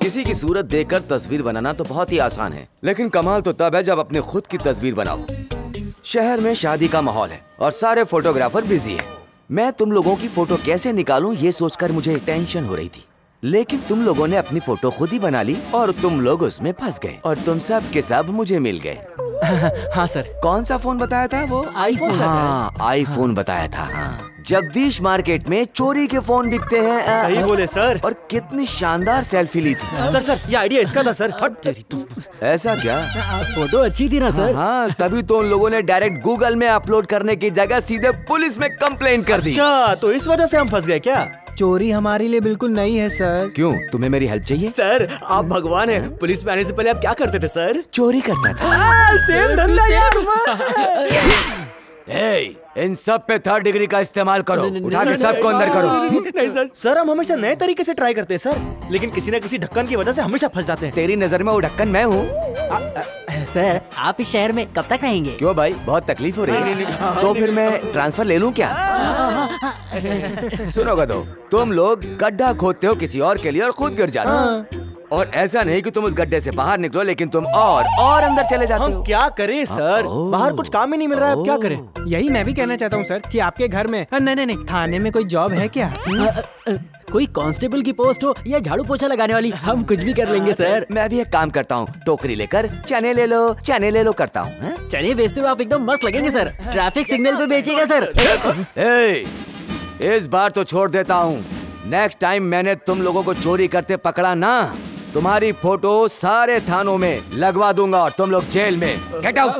किसी की सूरत देखकर तस्वीर बनाना तो बहुत ही आसान है, लेकिन कमाल तो तब है जब अपने खुद की तस्वीर बनाओ। शहर में शादी का माहौल है और सारे फोटोग्राफर बिजी हैं। मैं तुम लोगों की फोटो कैसे निकालूं ये सोचकर मुझे टेंशन हो रही थी, लेकिन तुम लोगों ने अपनी फोटो खुद ही बना ली और तुम लोग उसमें फंस गए और तुम सब के सब मुझे मिल गए। हाँ सर। कौन सा फोन बताया था वो? आईफोन। हाँ, आईफोन बताया था। जगदीश मार्केट में चोरी के फोन बिकते हैं। सही बोले सर। और कितनी शानदार सेल्फी ली थी। सर ये आइडिया इसका था सर। हट तेरी तू। ऐसा क्या? फोटो अच्छी थी ना सर? हाँ, तभी तो उन लोगों ने डायरेक्ट गूगल में अपलोड करने की जगह सीधे पुलिस में कंप्लेंट कर दी। अच्छा, तो इस वजह से हम फंस गए क्या? चोरी हमारे लिए बिल्कुल नई है सर। क्यों, तुम्हें मेरी हेल्प चाहिए? सर आप भगवान हैं। पुलिस में आने से पहले आप क्या करते थे सर? चोरी करता था। सेम धंधा यार। इन सब पे 3rd डिग्री का इस्तेमाल करो। उठा के सबको अंदर करो। नहीं सर। सर हम हमेशा नए तरीके से ट्राई करते हैं सर, लेकिन किसी न किसी ढक्कन की वजह से हमेशा फंस जाते हैं। तेरी नजर में वो ढक्कन मैं हूँ। सर आप इस शहर में कब तक रहेंगे? क्यों भाई, बहुत तकलीफ हो रही है? तो फिर मैं ट्रांसफर ले लूं क्या? सुनो गधो, तुम लोग गड्ढा खोदते हो किसी और के लिए और खुद गिर जाते हो। और ऐसा नहीं कि तुम उस गड्ढे से बाहर निकलो, लेकिन तुम और अंदर चले जाते हो। हम क्या करें सर? बाहर कुछ काम ही नहीं मिल रहा है, अब क्या करें? यही मैं भी कहना चाहता हूँ सर कि आपके घर में नहीं थाने में कोई जॉब है क्या? कोई कांस्टेबल की पोस्ट हो या झाड़ू पोछा लगाने वाली, हम कुछ भी कर लेंगे सर। मैं भी एक काम करता हूँ, टोकरी लेकर चने ले लो करता हूँ। चने बेचते हुए आप एकदम मस्त लगेंगे सर। ट्रैफिक सिग्नल पे बेचिएगा सर। इस बार तो छोड़ देता हूँ। नेक्स्ट टाइम मैंने तुम लोगों को चोरी करते पकड़ा ना, तुम्हारी फोटो सारे थानों में लगवा दूंगा और तुम लोग जेल में। Get out.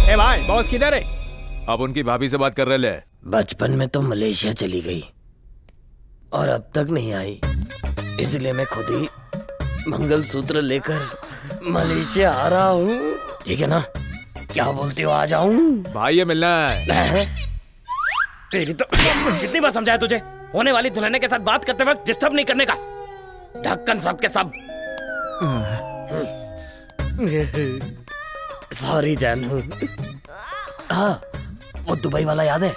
ए भाई, बॉस किधर है? अब उनकी भाभी से बात कर रहे ले। बचपन में तो मलेशिया चली गई और अब तक नहीं आई, इसलिए मैं खुद ही मंगलसूत्र लेकर मलेशिया आ रहा हूँ। ठीक है ना? क्या बोलते हो, आ जाऊं? भाई ये मिलना है। तेरी तो कितनी बार समझाया तुझे, होने वाली दुल्हन के साथ बात करते वक्त डिस्टर्ब नहीं करने का। ढक्कन सब के सब। सॉरी जानू। हाँ, वो दुबई वाला याद है?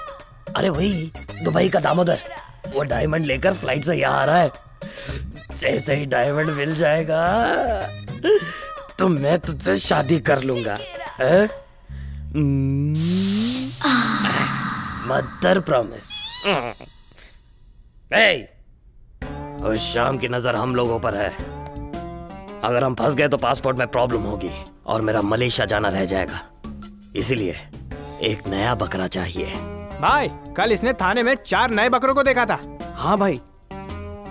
अरे वही दुबई का दामोदर, वो डायमंड लेकर फ्लाइट से यहाँ आ रहा है। जैसे ही डायमंड मिल जाएगा तो मैं तुझसे शादी कर लूंगा। Mother promise. उस शाम की नजर हम लोगों पर है। अगर हम फंस गए तो पासपोर्ट में प्रॉब्लम होगी और मेरा मलेशिया जाना रह जाएगा। इसीलिए एक नया बकरा चाहिए। भाई कल इसने थाने में 4 नए बकरों को देखा था। हाँ भाई।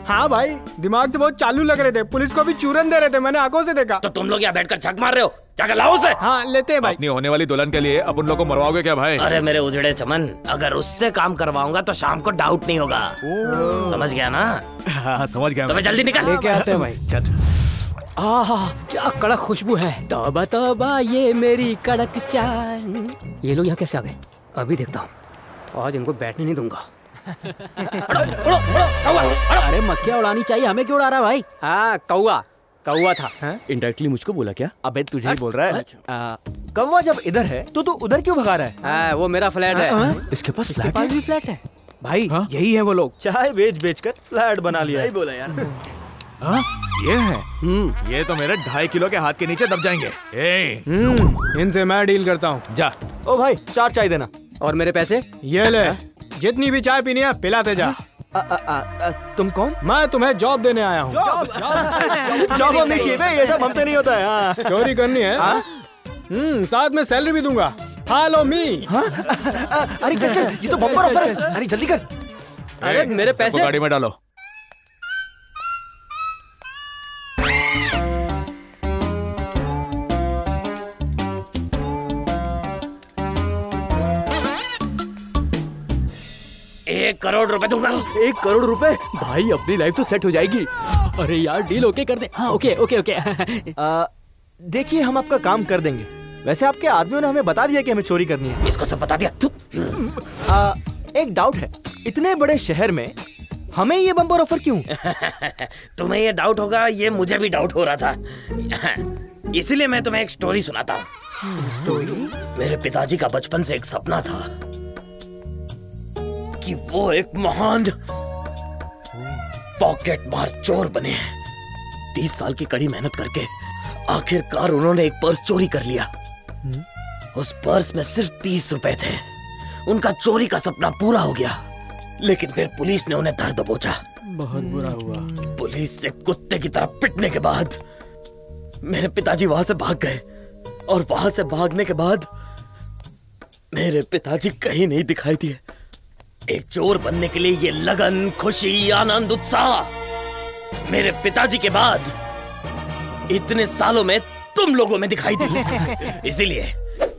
हाँ भाई, दिमाग से बहुत चालू लग रहे थे, पुलिस को भी चूरन दे रहे थे, मैंने आंखों से देखा। तो तुम लोग यहाँ बैठकर झक मार रहे हो, जाकर लाओ उसे। हाँ लेते हैं भाई। अपनी होने वाली दुल्हन के लिए अब उन लोग को मरवाओगे क्या भाई? अरे मेरे उजड़े चमन, अगर उससे काम करवाऊंगा तो शाम को डाउट नहीं होगा। समझ गया ना? हाँ समझ गया। तो मैं जल्दी निकल। लेके आते हैं भाई। आहा क्या कड़क खुशबू है। तौबा तौबा ये मेरी कड़क चाय। ये लोग यहाँ कैसे आ गए? अभी देखता हूँ, आज इनको बैठने नहीं दूंगा। अरे मक्खियाँ उड़ानी चाहिए, हमें क्यों उड़ा रहा है भाई? हाँ कौवा था। इनडायरेक्टली मुझको बोला क्या? अबे तुझे ही बोल रहा है। कौवा जब इधर है तो तू उधर क्यों भगा रहा है? वो मेरा फ्लैट है। इसके पास भी फ्लैट है भाई। यही है वो लोग, चाय बेच कर फ्लैट बना लिया। सही बोला यार। ये है। ये तो मेरे 2.5 किलो के हाथ के नीचे दब जाएंगे। इनसे मैं डील करता हूँ। जा। ओ भाई 4 चाय देना। और मेरे पैसे? ये ले, जितनी भी चाय पीनी है पिलाते जा। तुम कौन? मैं तुम्हें जॉब देने आया हूँ। जॉब नहीं चाहिए, ये सब हमसे नहीं होता है। चोरी करनी है? साथ में सैलरी भी दूंगा। Follow me. अरे चल ये तो बम्पर ऑफर है। अरे जल्दी कर। अरे मेरे पैसे गाड़ी में डालो। ₹1 करोड़ दूंगा। 1 करोड़ रुपए? भाई अपनी लाइफ तो सेट हो जाएगी। अरे यार डील ओके कर दे। हाँ ओके। देखिए हम आपका काम कर देंगे। वैसे आपके आदमियों ने हमें बता दिया कि हमें चोरी करनी है। इसको सब बता दिया। एक डाउट है, इतने बड़े शहर में हमें ये बम्पर ऑफर क्यों? तुम्हें ये डाउट होगा, ये मुझे भी डाउट हो रहा था। इसलिए मैं तुम्हें एक स्टोरी सुनाता हूँ। मेरे पिताजी का बचपन से एक सपना था कि वो एक महान पॉकेट मार चोर बने। 30 साल की कड़ी मेहनत करके आखिरकार उन्होंने एक पर्स चोरी कर लिया। उस पर्स में सिर्फ 30 रुपए थे। उनका चोरी का सपना पूरा हो गया, लेकिन फिर पुलिस ने उन्हें धर दबोचा। बहुत बुरा हुआ। पुलिस से कुत्ते की तरह पिटने के बाद मेरे पिताजी वहां से भाग गए, और वहां से भागने के बाद मेरे पिताजी कहीं नहीं दिखाई दिए। एक चोर बनने के लिए ये लगन, खुशी, आनंद, उत्साह मेरे पिताजी के बाद इतने सालों में तुम लोगों में दिखाई दी। इसीलिए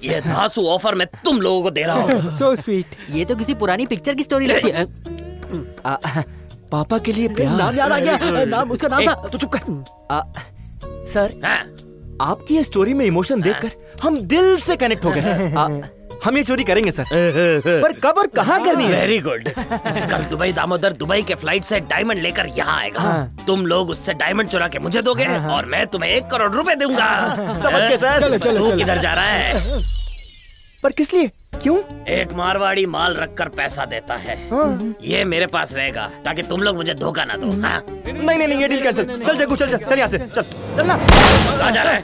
ये धांसू ऑफर मैं तुम लोगों को दे रहा हूँ। So sweet. ये तो किसी पुरानी पिक्चर की स्टोरी लगती है। पापा के लिए प्यार। नाम याद आ गया। नाम उसका नाम था। तो चुप कर। सर, हाँ? आपकी ये स्टोरी में इमोशन देखकर हम दिल से कनेक्ट हो गए। हम ये चोरी करेंगे सर, पर कब और कहाँ करनी है? Very good. कल दुबई दामोदर दुबई के फ्लाइट से डायमंड लेकर यहाँ आएगा। तुम लोग उससे डायमंड चुरा के मुझे दोगे, और मैं तुम्हें 1 करोड़ रुपए दूंगा। समझ के सर। तू किधर जा रहा है? पर किस लिए? क्यों? एक मारवाड़ी माल रखकर पैसा देता है। ये मेरे पास रहेगा ताकि तुम लोग मुझे धोखा ना दो। हाँ? नहीं, ये डील कैंसिल। चल जग्गू, चल यहाँ से, चल ना। कहाँ जा रहा है?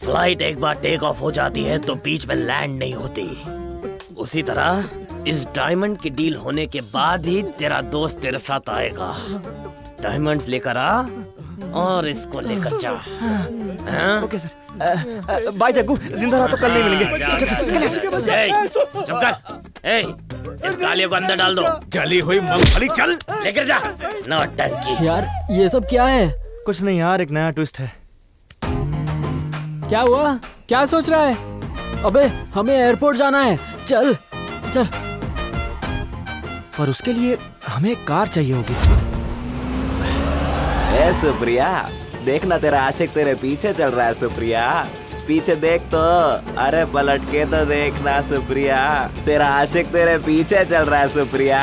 फ्लाइट एक बार टेक ऑफ हो जाती है तो बीच में लैंड नहीं होती। उसी तरह इस डायमंड की डील होने के बाद ही तेरा दोस्त तेरे साथ आएगा। डायमंड्स लेकर आ और इसको लेकर जा। Okay sir. बाय जग्गू, जिंदा रहा तो कल नहीं मिलेंगे। चुप कर। इस कालिया को अंदर डाल दो। जली हुई मूंगफली चल लेकर जा। नौटंकी। यार ये सब क्या है? कुछ नहीं यार, एक नया ट्विस्ट है। क्या हुआ? क्या सोच रहा है? अबे हमें एयरपोर्ट जाना है। चल चल। पर उसके लिए हमें एक कार चाहिए होगी। ए सुप्रिया, देखना तेरा आशिक तेरे पीछे चल रहा है। सुप्रिया पीछे देख तो, अरे पलट के तो देखना सुप्रिया, तेरा आशिक तेरे पीछे चल रहा है सुप्रिया।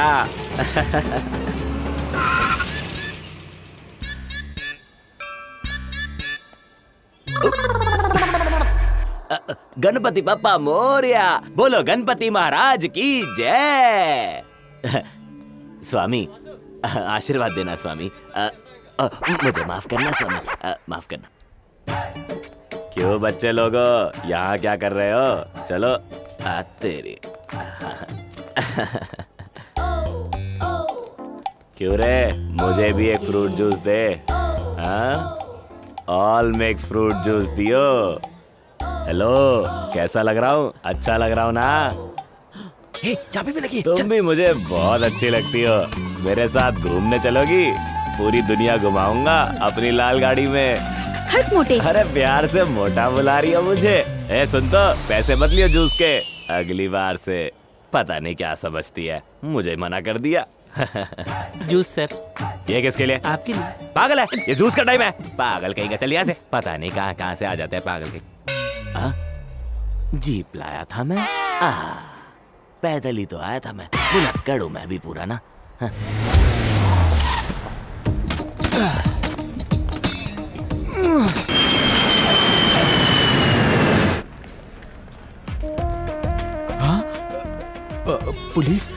गणपति बप्पा मोरया, बोलो गणपति महाराज की जय। स्वामी आशीर्वाद देना स्वामी। मुझे माफ करना स्वामी, माफ करना। क्यों बच्चे लोगों, यहाँ क्या कर रहे हो? चलो तेरी। क्यों रे, मुझे भी एक फ्रूट जूस दे। ऑल मिक्स फ्रूट जूस दियो। हेलो, कैसा लग रहा हूँ? अच्छा लग रहा हूँ ना? चाबी भी लगी। तुम भी मुझे बहुत अच्छी लगती हो। मेरे साथ घूमने चलोगी? पूरी दुनिया घुमाऊंगा अपनी लाल गाड़ी में। हट मोटे। अरे प्यार से मोटा बुला रही हो मुझे। ए सुन तो, पैसे मत लियो जूस के। अगली बार से पता नहीं क्या समझती है, मुझे मना कर दिया। Juice sir. ये किसके लिए? आपके लिए। पागल है, ये जूस का टाइम है। पागल कहीं का, चल यहाँ से। पता नहीं कहाँ से आ जाते हैं पागल के। जीप लाया था मैं। पैदल ही तो आया था मैं। बुलक्कड़ हूं मैं भी पूरा ना। पुलिस,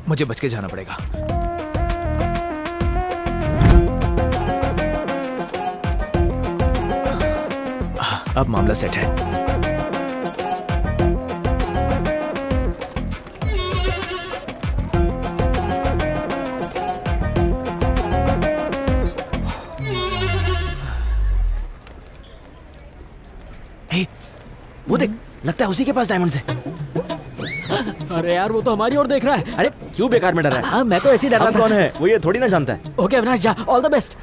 मुझे बच के जाना पड़ेगा। अब मामला सेट है। वो देख, लगता है उसी के पास डायमंड्स है। अरे यार वो तो हमारी ओर देख रहा है। अरे क्यों बेकार में डर रहा है? हाँ मैं तो ऐसे ही डर रहा हम था। कौन है वो ये थोड़ी ना जानता है। ओके अविनाश जा, ऑल द बेस्ट।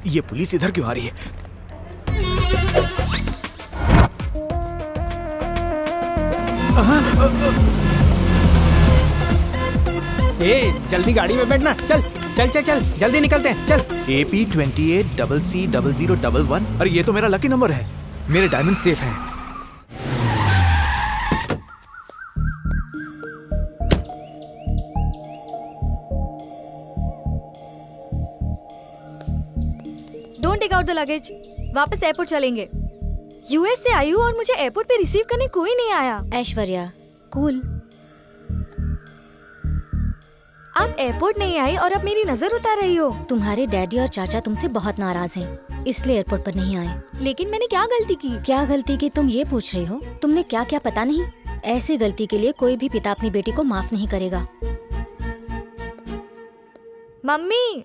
ये पुलिस इधर क्यों आ रही है? जल्दी गाड़ी में बैठना। चल चल चल चल, जल्दी निकलते हैं, चल। AP28CC0011। अरे ये तो मेरा लकी नंबर है। मेरे डायमंड सेफ हैं। Don't take out the luggage. वापस एयरपोर्ट चलेंगे। यूएस से आई हूँ और मुझे एयरपोर्ट पे रिसीव करने कोई नहीं आया। ऐश्वर्या कूल। आप एयरपोर्ट नहीं आई और अब मेरी नजर उतार रही हो। तुम्हारे डैडी और चाचा तुमसे बहुत नाराज हैं, इसलिए एयरपोर्ट पर नहीं आए। लेकिन मैंने क्या गलती की? क्या गलती की तुम ये पूछ रही हो? तुमने क्या क्या पता नहीं। ऐसी गलती के लिए कोई भी पिता अपनी बेटी को माफ नहीं करेगा। मम्मी,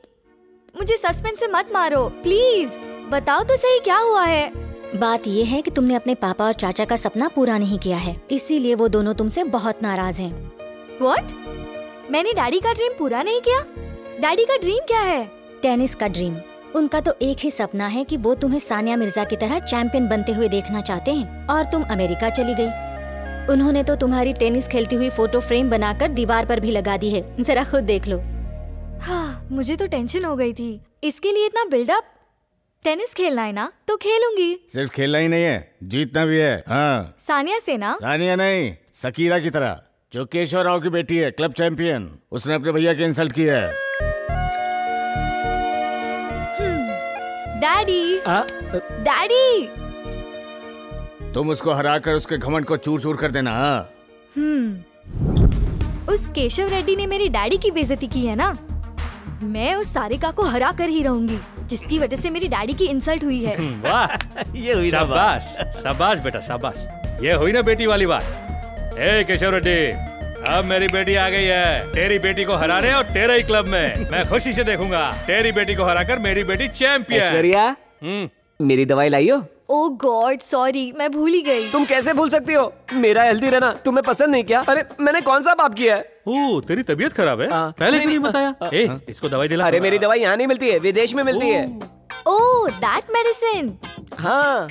मुझे सस्पेंस से मत मारो प्लीज। बताओ तो सही क्या हुआ है। बात ये है कि तुमने अपने पापा और चाचा का सपना पूरा नहीं किया है, इसीलिए वो दोनों तुमसे बहुत नाराज हैं। व्हाट? मैंने डैडी का ड्रीम पूरा नहीं किया? डैडी का ड्रीम क्या है? टेनिस का ड्रीम। उनका तो एक ही सपना है कि वो तुम्हें सानिया मिर्जा की तरह चैंपियन बनते हुए देखना चाहते हैं, और तुम अमेरिका चली गई। उन्होंने तो तुम्हारी टेनिस खेलती हुई फोटो फ्रेम बनाकर दीवार पर भी लगा दी है, जरा खुद देख लो। हाँ, मुझे तो टेंशन हो गई थी। इसके लिए इतना बिल्डअप। टेनिस खेलना है ना तो खेलूंगी। सिर्फ खेलना ही नहीं है, जीतना भी है। हाँ, सानिया से ना? सानिया नहीं, सकीरा की तरह, जो केशव राव की बेटी है, क्लब चैंपियन। उसने अपने भैया के इंसल्ट किया है। डैडी, डैडी, तुम उसको हराकर उसके घमंड को चूर चूर कर देना। हाँ। उस केशव रेड्डी ने मेरी डैडी की बेइज्जती की है ना। मैं उस सारिका को हरा कर ही रहूंगी, जिसकी वजह से मेरी डैडी की इंसल्ट हुई है। वाह, ये हुई ना बात। शाबाश बेटा शाबाश, ये हुई ना बेटी वाली बात। ए केशव रेड्डी, अब मेरी बेटी आ गई है तेरी बेटी को हराने, और तेरे ही क्लब में मैं खुशी से देखूंगा तेरी बेटी को हराकर मेरी बेटी चैंपियन। ऐश्वर्या, मेरी दवाई लाई हो? ओह गॉड सॉरी, मैं भूल ही गई। तुम कैसे भूल सकती हो? मेरा हेल्दी रहना तुम्हें पसंद नहीं क्या? अरे मैंने कौन सा पाप किया है? ओह, तेरी तबीयत खराब है? पहले क्यों नहीं बताया? ए, इसको दवाई दिला। अरे मेरी दवाई यहाँ नहीं मिलती है, विदेश में मिलती है। Oh that medicine. हाँ।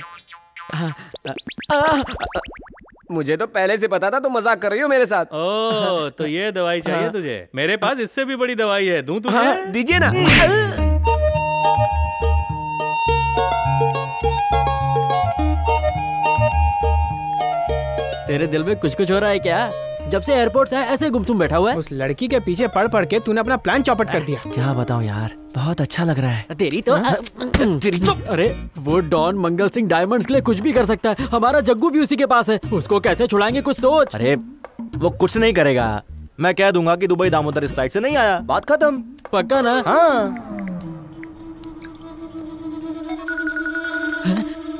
मुझे तो पहले से पता था तुम मजाक कर रही हो मेरे साथ। ओह, तो ये दवाई चाहिए तुझे? मेरे पास इससे भी बड़ी दवाई है, दूं तुझे? हाँ, दीजिए ना। तेरे दिल में कुछ कुछ हो रहा है क्या? जब से एयरपोर्ट से ऐसे गुमसुम बैठा हुआ है। उस लड़की के पीछे पड़ पड़ के तूने अपना प्लान चौपट कर दिया। क्या बताऊं यार, बहुत अच्छा लग रहा है। तेरी तो अरे वो डॉन मंगल सिंह डायमंड्स के लिए कुछ भी कर सकता है। हमारा जग्गू भी उसी के पास है, उसको कैसे छुड़ाएंगे कुछ सोच। अरे वो कुछ नहीं करेगा, मैं कह दूंगा कि दुबई दामोदर इस फ्लाइट से नहीं आया, बात खत्म। पक्का ना? हाँ।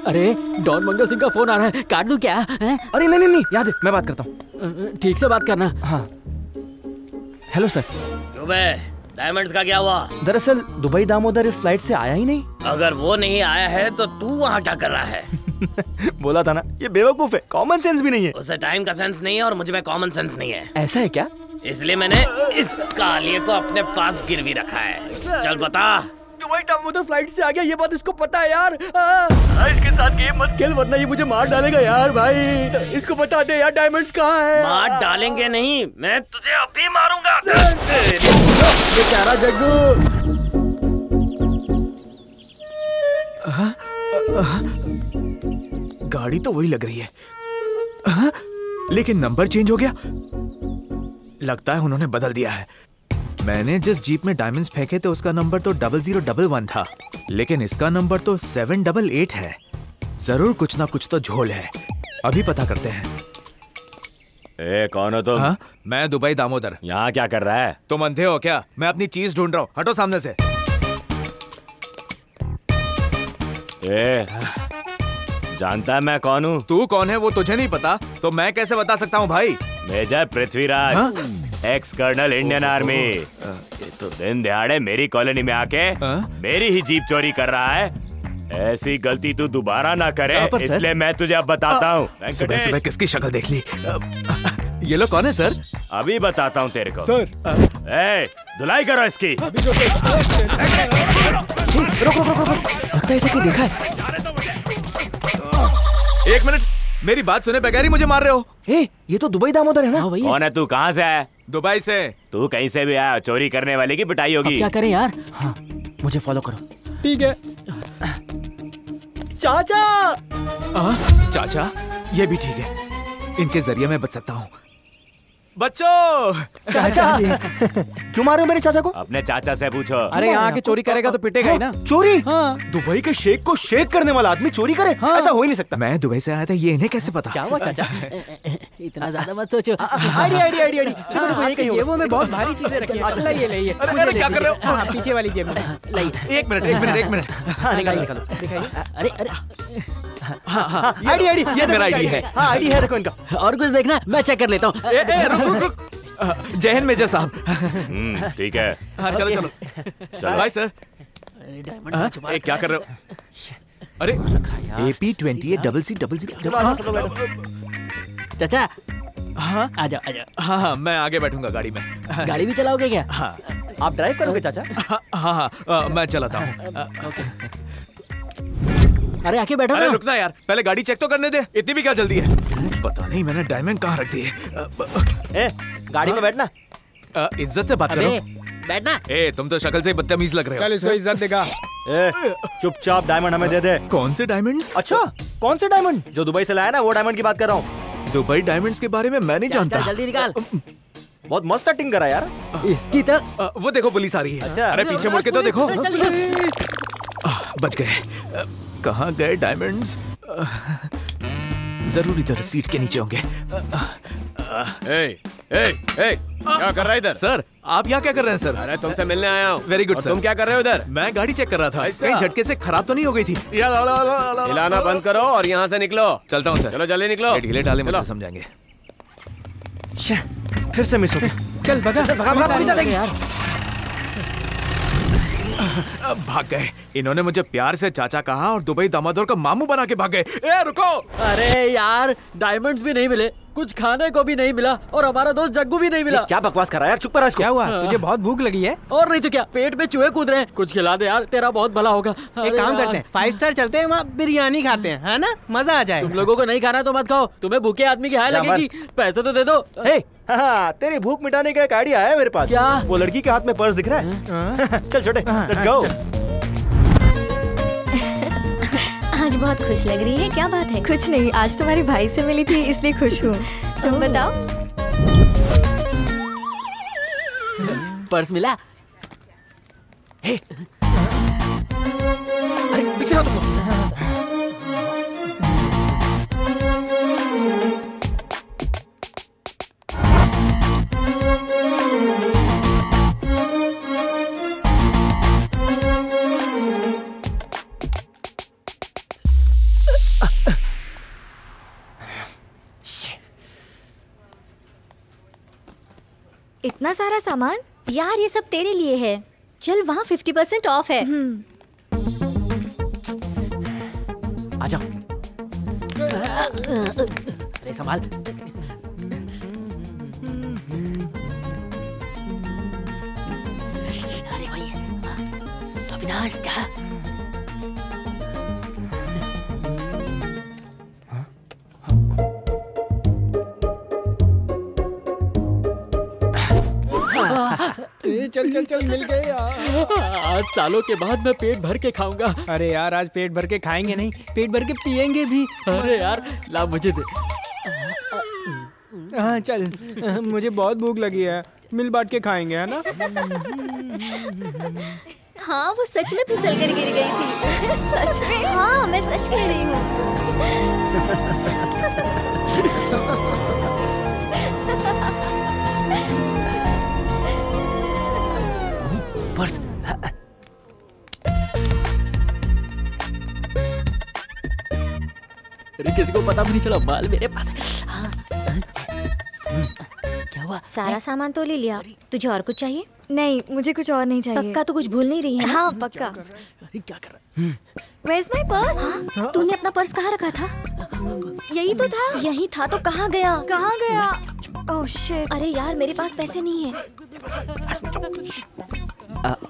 अरे डॉन मंगल सिंह का फोन आ रहा है, काट दूं क्या? अरे नहीं नहीं नहीं, याद है, मैं बात करता हूँ। ठीक से बात करना। हाँ। Hello sir. दुबई डायमंड्स का क्या हुआ? दरअसल दुबई दामोदर इस फ्लाइट से आया ही नहीं। अगर वो नहीं आया है तो तू वहाँ क्या कर रहा है? बोला था ना, ये बेवकूफ है, कॉमन सेंस भी नहीं है। उसे टाइम का सेंस नहीं है और मुझ में कॉमन सेंस नहीं है। ऐसा है क्या? इसलिए मैंने इस कालिए को अपने पास गिरवी रखा है। चल बता। दुबई दामोदर फ्लाइट से आ गया, ये बात इसको पता है यार। इसके साथ गेम मत खेल वरना ये मुझे मार डालेगा यार। भाई इसको बता दे यार, डायमंड्स कहाँ है? मार डालेंगे नहीं, मैं तुझे अभी मारूंगा। बेचारा जग्गू। गाड़ी तो वही लग रही है, लेकिन नंबर चेंज हो गया। लगता है उन्होंने बदल दिया है। मैंने जिस जीप में डायमंड्स फेंके थे उसका नंबर तो 0011 था, लेकिन इसका नंबर तो 788 है। जरूर कुछ ना कुछ तो झोल है, अभी पता करते हैं। ए, कौन हो तुम? हाँ? मैं दुबई दामोदर। यहाँ क्या कर रहा है? तुम अंधे हो क्या? मैं अपनी चीज ढूंढ रहा हूँ, हटो सामने से। ए, जानता है मैं कौन हूँ? तू कौन है वो तुझे नहीं पता तो मैं कैसे बता सकता हूँ भाई? Major Prithviraj, ex colonel Indian army. ये तो दिन दहाड़े मेरी कॉलोनी में आके मेरी ही जीप चोरी कर रहा है। ऐसी गलती तू दोबारा ना करे, इसलिए मैं तुझे अब बताता हूँ। सुबह सुबह किसकी शक्ल देख ली? ये लोग कौन है सर? अभी बताता हूँ तेरे को। सर। ए, धुलाई करो इसकी। रुक रुक रुक रुक, लगता है इसे कहीं देखा है। 1 मिनट, मेरी बात सुने बगैर ही मुझे मार रहे हो। ये तो दुबई दामोदर है ना? कौन है तू? कहाँ से है? दुबई से। तू कहीं से भी आया, चोरी करने वाले की पिटाई होगी। क्या करें यार? हाँ, मुझे फॉलो करो। ठीक है। चाचा। चाचा, ये भी ठीक है, इनके जरिए मैं बच सकता हूँ। बच्चों! चाचा क्यों मारे हो मेरे चाचा को? अपने चाचा से पूछो। अरे यहाँ आके चोरी करेगा तो पिटेगा ही ना। चोरी? हाँ। दुबई के शेख को शेक करने वाला आदमी चोरी करे? हाँ। ऐसा हो ही नहीं सकता। मैं दुबई से आया था, ये इन्हें कैसे पता? क्या हुआ चाचा? इतना ज्यादा मत सोचो। आईडी जेबों में बहुत भारी चीजें रखी हैं। अच्छा ये ले। अरे क्या कर रहे हो? पीछे वाली जेब में। एक मिनट। निकालो। अरे आईडी ये मेरा आईडी है। हाँ आईडी है, रखो इनका। और कुछ देखना? मैं चेक कर लेता हूँ। रुक। जय हिंद मेजर साहब। ठीक है। हाँ चलो। भाई सर, क्या कर रहे हो? अरे AP28CC00। चाचा हाँ आ जाओ। हाँ, मैं आगे बैठूंगा गाड़ी में। गाड़ी भी चलाओगे क्या? हाँ। आप ड्राइव करोगे चाचा? हाँ, मैं चलाता हूँ। अरे आके बैठो अरे ना। रुकना यार, पहले गाड़ी चेक तो करने दे। इतनी भी क्या जल्दी है? पता नहीं मैंने डायमंड कहाँ रख दिए। गाड़ी में बैठना। इज्जत से बात करो। बैठना। तुम तो शक्ल से ही बदतमीज लग रहे हो। चल इसको इज्जत देगा। चुपचाप डायमंड हमें दे दे। कौन से डायमंड्स? अच्छा, कौन से डायमंड? जो दुबई से लाया ना, वो डायमंड की बात कर रहा हूँ। दुबई डायमंड्स के बारे में मैं नहीं जानता। जल्दी निकाल। बहुत मस्त एक्टिंग करा यार इसकी तो। वो देखो पुलिस आ रही है। अच्छा। अरे पीछे मुड़ के तो देखो। बच गए। कहाँ गए डायमंड्स? जरूर इधर सीट के नीचे होंगे। क्या कर रहा है इधर? सर, आप यहाँ क्या कर रहे हैं सर? अरे तुमसे मिलने आया हूँ। Very good sir. तुम क्या कर रहे हो इधर? मैं गाड़ी चेक कर रहा था। कहीं झटके से खराब तो नहीं हो गई थी? हिलाना बंद करो और यहाँ से निकलो। चलता हूँ सर। चलो जल्दी निकलो। ढीले डाले मुझे समझाएंगे। फिर से मिस हो गया। चल भगा पुलिस आ जाएगी। भाग गए। इन्होंने मुझे प्यार से चाचा कहा और दुबई दामादोर का मामू बना के भाग गए। रुको। अरे यार, डायमंड्स भी नहीं मिले, कुछ खाने को भी नहीं मिला और हमारा दोस्त जग्गू भी नहीं मिला। क्या बकवास कर रहा है यार? चुप कर इसको। क्या हुआ? तुझे बहुत भूख लगी है? और नहीं तो क्या, पेट में चूहे कूद रहे हैं। कुछ खिला दे यार, तेरा बहुत भला होगा। एक काम करते हैं, 5 स्टार चलते हैं, वहाँ बिरयानी खाते हैं, है ना? मजा आ जाएगा। तुम लोगों को नहीं खाना तो मत खाओ, तुम्हें भूखे आदमी की हाय लगेगी। पैसे तो दे दो। तेरी भूख मिटाने का एक आइडिया है मेरे पास। क्या? वो लड़की के हाथ में पर्स दिख रहा है। चल छोटे, लेट्स गो। आज बहुत खुश लग रही है, क्या बात है? कुछ नहीं, आज तुम्हारे भाई से मिली थी इसलिए खुश हूँ। तुम बताओ। पर्स मिला? अरे पीछे आओ तुम। इतना सारा सामान? यार ये सब तेरे लिए है। चल, वहाँ 50% ऑफ है। आजा। अरे संभाल। अरे भाई, अविनाश जा। चल मिल गए यार। आज सालों के बाद मैं पेट भर के खाऊंगा। अरे यार, आज पेट भर के खाएंगे नहीं, पेट भर के पिएंगे भी। अरे यार, ला मुझे दे। हाँ चल, मुझे बहुत भूख लगी है, मिल बांट के खाएंगे, है ना? हाँ, वो सच में फिसल कर गिर गई थी। सच में? हाँ, मैं सच कह रही हूँ। पर्स। अरे किसी को पता भी नहीं चला, माल मेरे पास है। क्या हुआ? सारा सामान तो ले लिया, तुझे और कुछ चाहिए? नहीं, मुझे कुछ और नहीं चाहिए। पक्का तो कुछ भूल नहीं रही है? हाँ पक्का। अरे क्या कर रहा है? Where's my purse? तूने अपना पर्स कहाँ रखा था? यही तो था। यही था तो कहाँ गया? कहाँ गया? Oh shit. अरे यार, मेरे पास पैसे नहीं है।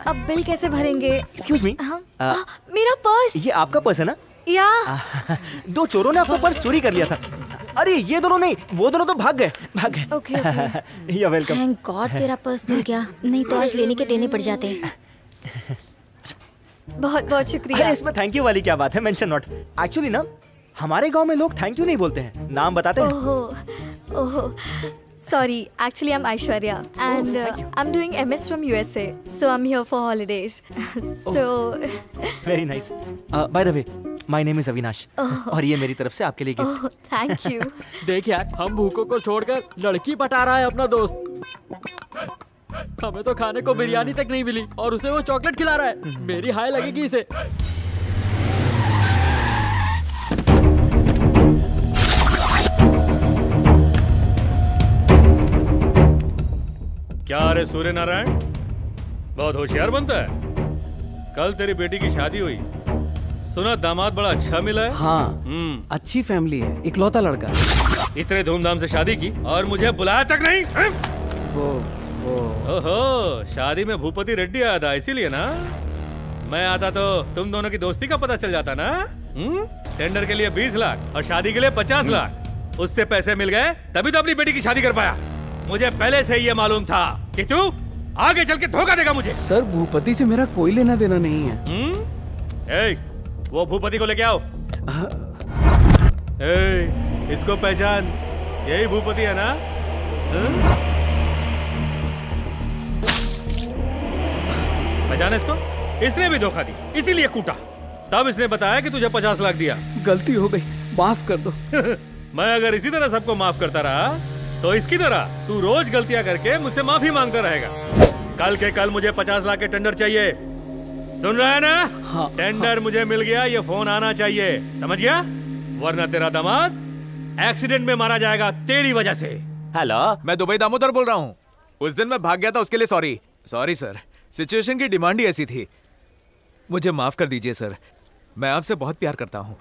अब बिल कैसे भरेंगे? एक्सक्यूज मी, मेरा पर्स। ये आपका पर्स है ना? या दो चोरों ने आपका पर्स चोरी कर लिया था। अरे ये दोनों नहीं, वो दोनों तो भाग गए। Okay okay. You welcome. Thank God तेरा पर्स मिल गया, नहीं तो आज लेने के देने पड़ जाते। बहुत बहुत शुक्रिया। इसमें थैंक यू वाली क्या बात है? Mention not. एक्चुअली ना हमारे गांव में लोग थैंक यू नहीं बोलते हैं, नाम बताते हैं। ओहो ओहो, sorry, actually I'm Aishwarya and I'm doing MS from USA, so I'm here for holidays. So very nice. By the way, my name is Avinash और ये मेरी तरफ से आपके लिए गिफ्ट। Thank you. देख यार, हम भूखों को छोड़कर लड़की पटा रहा है अपना दोस्त। हमें तो खाने को बिरयानी तक नहीं मिली और उसे वो चॉकलेट खिला रहा है। मेरी हाय लगेगी इसे। क्या रे सूर्य नारायण, बहुत होशियार बनता है। कल तेरी बेटी की शादी हुई, सुना दामाद बड़ा अच्छा मिला है। हाँ, अच्छी फैमिली है, इकलौता लड़का। इतने धूमधाम से शादी की और मुझे बुलाया तक नहीं। ओहो, शादी में भूपति रेड्डी आया था इसीलिए ना। मैं आता तो तुम दोनों की दोस्ती का पता चल जाता ना। टेंडर के लिए 20 लाख और शादी के लिए 50 लाख। उससे पैसे मिल गए तभी तो अपनी बेटी की शादी कर पाया। मुझे पहले से ये मालूम था कि तू आगे चल के धोखा देगा मुझे। सर, भूपति से मेरा कोई लेना देना नहीं है। वो भूपति को लेके आओ। इसको पहचान, यही भूपति है ना? पहचान इसको? इसने भी धोखा दी, इसीलिए कूटा। तब इसने बताया कि तुझे 50 लाख दिया। गलती हो गई, माफ कर दो। मैं अगर इसी तरह सबको माफ करता रहा तो इसकी तरह तू रोज गलतियां करके मुझसे माफी मांगता रहेगा। कल के कल मुझे 50 लाख के टेंडर चाहिए, सुन रहा है ना? हाँ, टेंडर हाँ। मुझे मिल गया, ये फोन आना चाहिए, समझ गया? वरना तेरा दामाद एक्सीडेंट में मारा जाएगा तेरी वजह से। हेलो, मैं दुबई दामोदर बोल रहा हूँ। उस दिन मैं भाग गया था, उसके लिए सॉरी। सॉरी सर, सिचुएशन की डिमांड ही ऐसी थी। मुझे माफ कर दीजिए सर, मैं आपसे बहुत प्यार करता हूँ।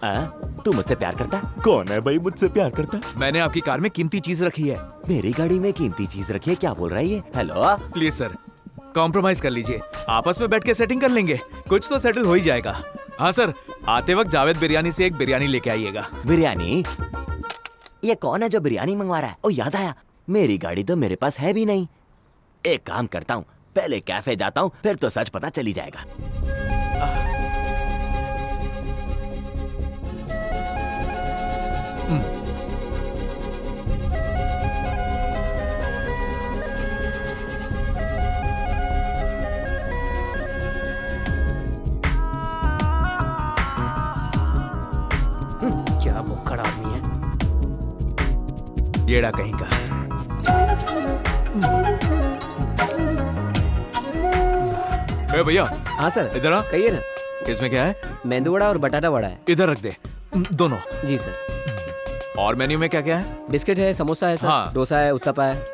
तू मुझसे प्यार करता? कौन है भाई मुझसे प्यार करता? मैंने आपकी कार में कीमती चीज रखी है। मेरी गाड़ी में कीमती चीज रखी है? क्या बोल रहा है ये? हेलो, प्लीज सर, कॉम्प्रोमाइज कर लीजिए, आपस में बैठ के सेटिंग कर लेंगे, कुछ तो सेटल हो ही जाएगा। हाँ सर, आते वक्त जावेद बिरयानी से एक बिरयानी लेके आइएगा। बिरयानी? ये कौन है जो बिरयानी मंगवा रहा है? ओ याद आया, मेरी गाड़ी तो मेरे पास है भी नहीं। एक काम करता हूँ, पहले कैफे जाता हूँ, फिर तो सच पता चली जाएगा। क्या मुक्कड़ आदमी है। येड़ा कहीं का। भैया। हाँ सर, इधर आ। कहिए ना। इसमें क्या है? मेंदू वड़ा और बटाटा वड़ा है। इधर रख दे, दोनों। जी सर। और मेन्यू में क्या क्या है? बिस्किट है, समोसा है सर, हाँ। डोसा है, उत्तपा है।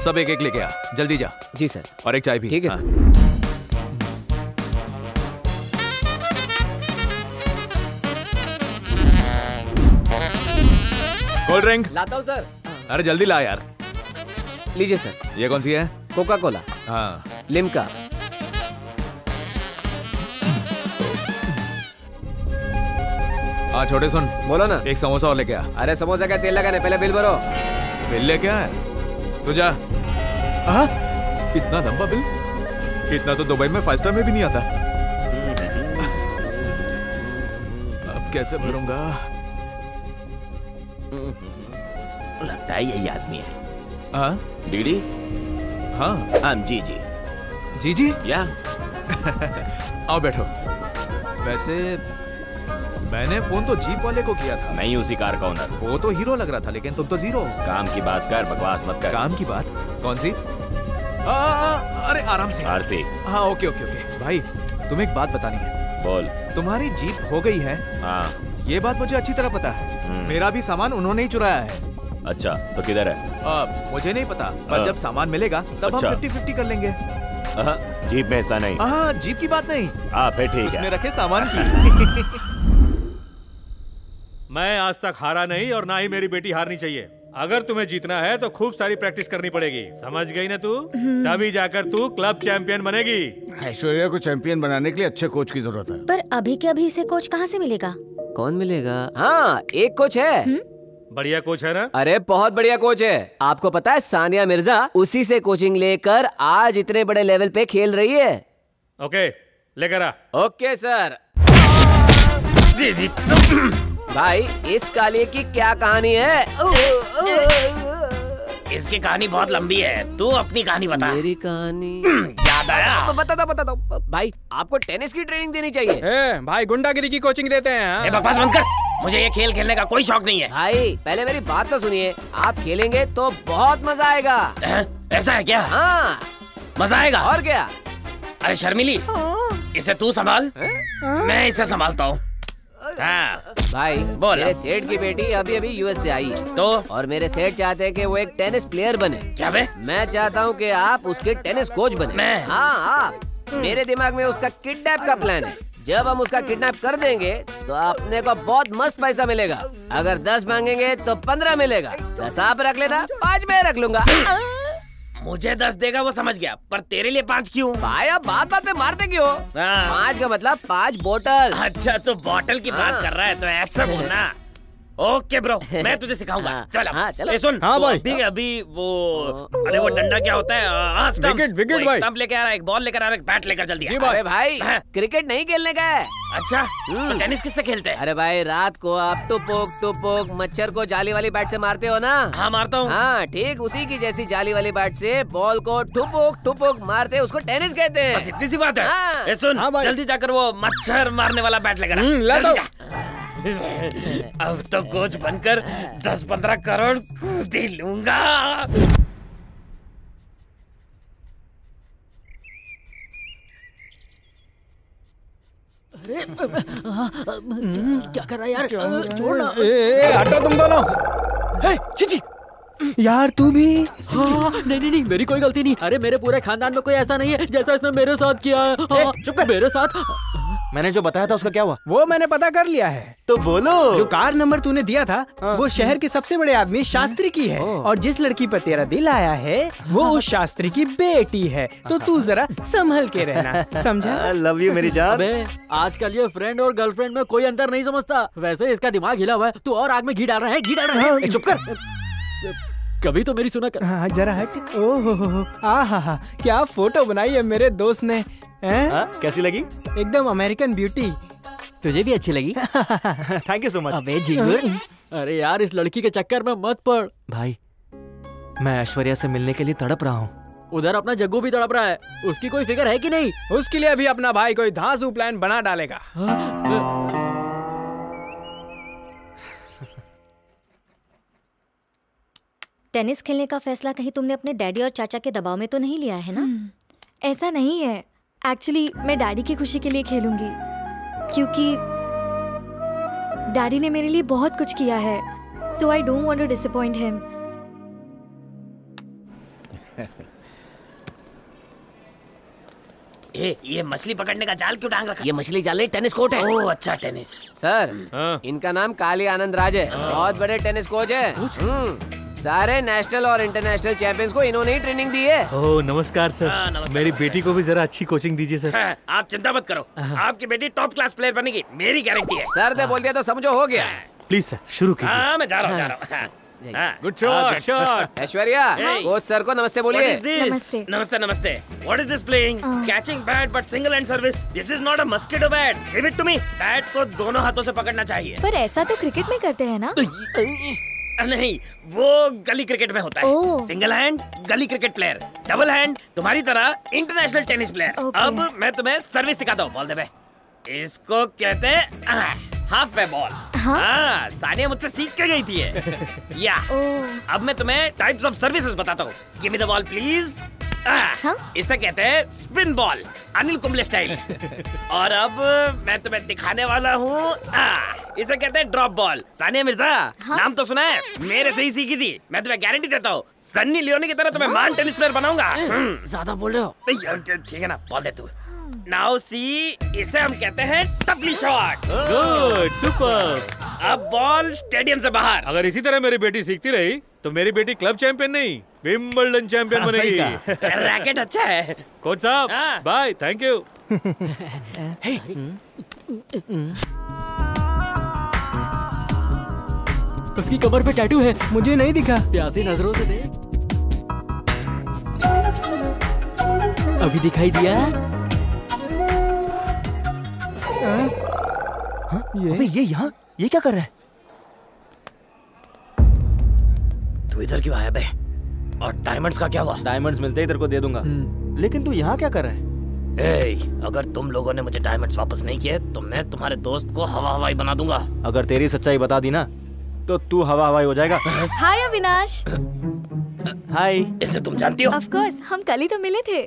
सब एक एक लेके आ, जल्दी जा। जी सर। और एक चाय भी। ठीक है सर। कोल्ड ड्रिंक लाता हूँ सर। अरे जल्दी ला यार। लीजिए सर। ये कौन सी है? Coca Cola. हाँ। लिम्का। हाँ छोटे सुन, बोलो ना। एक समोसा और लेके आ। अरे समोसा का तेल लगाने, पहले बिल भरो। बिल लेके आ तू जा। इतना लंबा बिल? इतना तो दुबई में 5 स्टार में भी नहीं आता। अब कैसे भरूंगा? लगता है यही आदमी है। हाँ डीडी? हाँ जी। जी या आओ बैठो। वैसे मैंने फोन तो जीप वाले को किया था। मैं ही उसी कार का ओनर। वो तो हीरो लग रहा था, लेकिन तुम तो जीरो। काम की बात कर, बकवास मत कर। काम की बात? कौन सी? अरे आराम से। आरसी। हाँ ओके ओके ओके। भाई तुम्हें एक बात बतानी है। बोल। तुम्हारी जीप हो गई है। हाँ। ये बात मुझे अच्छी तरह पता है। मेरा भी सामान उन्होंने ही चुराया है। अच्छा, तो किधर है? मुझे नहीं पता, पर जब सामान मिलेगा तब अच्छा। हम 50-50 कर लेंगे। जीप में ऐसा नहीं। हाँ जीप की बात नहीं। फिर ठीक है। उसमें रखे सामान की। मैं आज तक हारा नहीं और ना ही मेरी बेटी हारनी चाहिए। अगर तुम्हें जीतना है तो खूब सारी प्रैक्टिस करनी पड़ेगी, समझ गई ना तू? तभी जाकर तू क्लब चैंपियन बनेगी। ऐश्वर्या को चैंपियन बनाने के लिए अच्छे कोच की जरूरत है। पर अभी के अभी इसे कोच कहाँ से मिलेगा? कौन मिलेगा? हाँ, एक कोच है। बढ़िया कोच है ना? अरे बहुत बढ़िया कोच है। आपको पता है सानिया मिर्जा उसी से कोचिंग लेकर आज इतने बड़े लेवल पे खेल रही है। ओके, लेकर आ। Okay sir. भाई इस काले की क्या कहानी है? इसकी कहानी बहुत लंबी है, तू अपनी कहानी बता। मेरी कहानी याद आया? बता दो। भाई आपको टेनिस की ट्रेनिंग देनी चाहिए। भाई गुंडागिरी की कोचिंग देते हैं। बकवास बंद कर, मुझे ये खेल खेलने का कोई शौक नहीं है। भाई पहले मेरी बात तो सुनिए, आप खेलेंगे तो बहुत मजा आएगा। ऐसा है क्या? हाँ मजा आएगा। और क्या? अरे शर्मिली, इसे तू संभाल, मैं इसे संभालता हूँ। हाँ भाई बोल। मेरे सेठ की बेटी अभी अभी यूएस से आई है, तो और मेरे सेठ चाहते हैं कि वो एक टेनिस प्लेयर बने। क्या बे? मैं चाहता हूँ कि आप उसके टेनिस कोच बने। मैं? हाँ, मेरे दिमाग में उसका किडनैप का प्लान है। जब हम उसका किडनैप कर देंगे तो अपने को बहुत मस्त पैसा मिलेगा। अगर 10 मांगेंगे तो 15 मिलेगा। 10 आप रख लेना, 5 मैं रख लूंगा। मुझे 10 देगा वो समझ गया, पर तेरे लिए 5 क्यों? भाई आप बात में मारते क्यों? 5 का मतलब 5 बोतल। अच्छा तो बोतल की बात कर रहा है तो ऐसा बोलना। ओके ब्रो, मैं तुझे सिखाऊंगा। चल अब। चलो। सुन, हाँ भाई। अभी वो अरे वो डंडा क्या होता है? विकेट भाई। स्टंप लेकर आ रहा है, एक बॉल लेकर आ रहा है, एक बैट लेकर जल्दी आ। अरे भाई क्रिकेट नहीं खेलने का है। अच्छा तो टेनिस किससे खेलते हैं? अरे भाई रात को आप टुपुक मच्छर को जाली वाली बैट से मारते हो ना? हाँ मारता हूँ। हाँ ठीक उसी की जैसी जाली वाली बैट से बॉल को टुपुक मारते हैं, उसको टेनिस कहते हैं। बस इतनी सी बात है। हाँ। ए सुन, जल्दी जाकर वो मच्छर मारने वाला बैट लेकर आ। अब तो कोच बनकर 10-15 करोड़ कूद ही लूंगा। क्या कर रहा है यार? छोड़ना। हटो तुम दोनों। चिची यार तू भी? नहीं मेरी कोई गलती नहीं। अरे मेरे पूरे खानदान में कोई ऐसा नहीं है जैसा इसने मेरे साथ किया है। चुप कर। मेरे साथ मैंने जो बताया था उसका क्या हुआ? वो मैंने पता कर लिया है। तो बोलो। जो कार नंबर तूने दिया था वो शहर के सबसे बड़े आदमी शास्त्री की है, और जिस लड़की पर तेरा दिल आया है वो उस शास्त्री की बेटी है। तो तू जरा संभल के रहना, समझा? लव यू मेरी जान। अबे आजकल ये फ्रेंड और गर्लफ्रेंड में कोई अंतर नहीं समझता। वैसे इसका दिमाग हिला हुआ है, तू और आग में घी डाल रहा है, घी डाल रहा है। चुप कर। कभी तो मेरी सुना कर। हाँ जरा हट। ओहो आहा, क्या फोटो बनाई है मेरे दोस्त ने। कैसी लगी? एकदम अमेरिकन ब्यूटी। तुझे भी अच्छी लगी? Thank you so much. अबे झिंगुर, अरे यार इस लड़की के चक्कर में मत पड़। भाई मैं ऐश्वर्या से मिलने के लिए तड़प रहा हूँ। उधर अपना जग्गू भी तड़प रहा है, उसकी कोई फिक्र है कि नहीं? उसके लिए भी अपना भाई कोई धांसू प्लान बना डालेगा। टेनिस खेलने का फैसला कहीं तुमने अपने डैडी और चाचा के दबाव में तो नहीं लिया है ना? ऐसा नहीं है। एक्चुअली मैं डैडी की खुशी के लिए खेलूंगी, क्योंकि डैडी ने मेरे लिए बहुत कुछ किया है। So I don't want to disappoint him. ये मछली पकड़ने का जाल क्यों टांग रखा? ये मछली जाल नहीं, टेनिस कोर्ट है। ओह अच्छा टेनिस। सर इनका नाम काली आनंद राज है, बहुत बड़े टेनिस कोच है। सारे नेशनल और इंटरनेशनल चैंपियंस को इन्होंने ही ट्रेनिंग दी है। ओह नमस्कार सर। नमस्कार, मेरी बेटी को भी जरा अच्छी कोचिंग दीजिए सर। आप चिंता मत करो, आपकी बेटी टॉप क्लास प्लेयर बनेगी, मेरी गारंटी है। सर ने बोल दिया तो समझो हो गया। प्लीज सर शुरू कीजिए। हाँ मैं जा रहा हूँ। Good shot. Aishwarya coach sir को नमस्ते बोलिए। नमस्ते। नमस्ते नमस्ते। What is this playing? Catching bat but single hand service. This is not a mosquito bat. Give it to me. Bat को दोनों हाथों से पकड़ना चाहिए। पर ऐसा तो क्रिकेट में करते हैं ना? नहीं, वो गली क्रिकेट में होता है। सिंगल हैंड गली क्रिकेट प्लेयर, डबल हैंड तुम्हारी तरह इंटरनेशनल टेनिस प्लेयर। अब मैं तुम्हें सर्विस सिखाता हूँ। बॉल दे बे। इसको कहते हैं हाफ वे बॉल। हाँ सानिया मुझसे सीख के गई थी या अब मैं तुम्हें टाइप्स ऑफ सर्विसेज बताता हूँ। Give me the ball please. इसे कहते हैं spin ball, Anil Kumble style. और अब मैं तुम्हें दिखाने वाला हूँ, इसे कहते हैं ड्रॉप बॉल। सानिया मिर्जा नाम तो सुना है, मेरे से ही सीखी थी। मैं तुम्हें गारंटी देता हूँ सन्नी लियोनी की तरह तुम्हें महान टेनिस प्लेयर बनाऊंगा। ज्यादा बोल रहे हो। ठीक है ना, बॉल दे तू। नाउ सी, इसे हम कहते हैं टपली शॉट। Good super. अब बॉल स्टेडियम से बाहर। अगर इसी तरह मेरी बेटी सीखती रही तो मेरी बेटी क्लब चैंपियन नहीं विंबलडन चैंपियन बनेगी। रैकेट अच्छा है। कोच साहब बाय, थैंक यू। उसकी कमर पे टैटू है। मुझे नहीं दिखा। प्यासी नजरों से देख। अभी दिखाई दिया? अबे ये यहाँ ये क्या कर रहा है? तू इधर क्यों आया बे? और डायमंड्स का क्या हुआ? डायमंड्स मिलते ही तेरे को दे दूंगा। लेकिन तू यहाँ क्या कर रहा है? अगर तुम लोगों ने मुझे डायमंड्स वापस नहीं किए तो मैं तुम्हारे दोस्त को हवा हवाई बना दूंगा। अगर तेरी सच्चाई बता दी ना तो तू हवा हवाई हो जाएगा। हाय अविनाश। हाय। इसे तुम जानती हो? ऑफ कोर्स, हम कल ही तो मिले थे।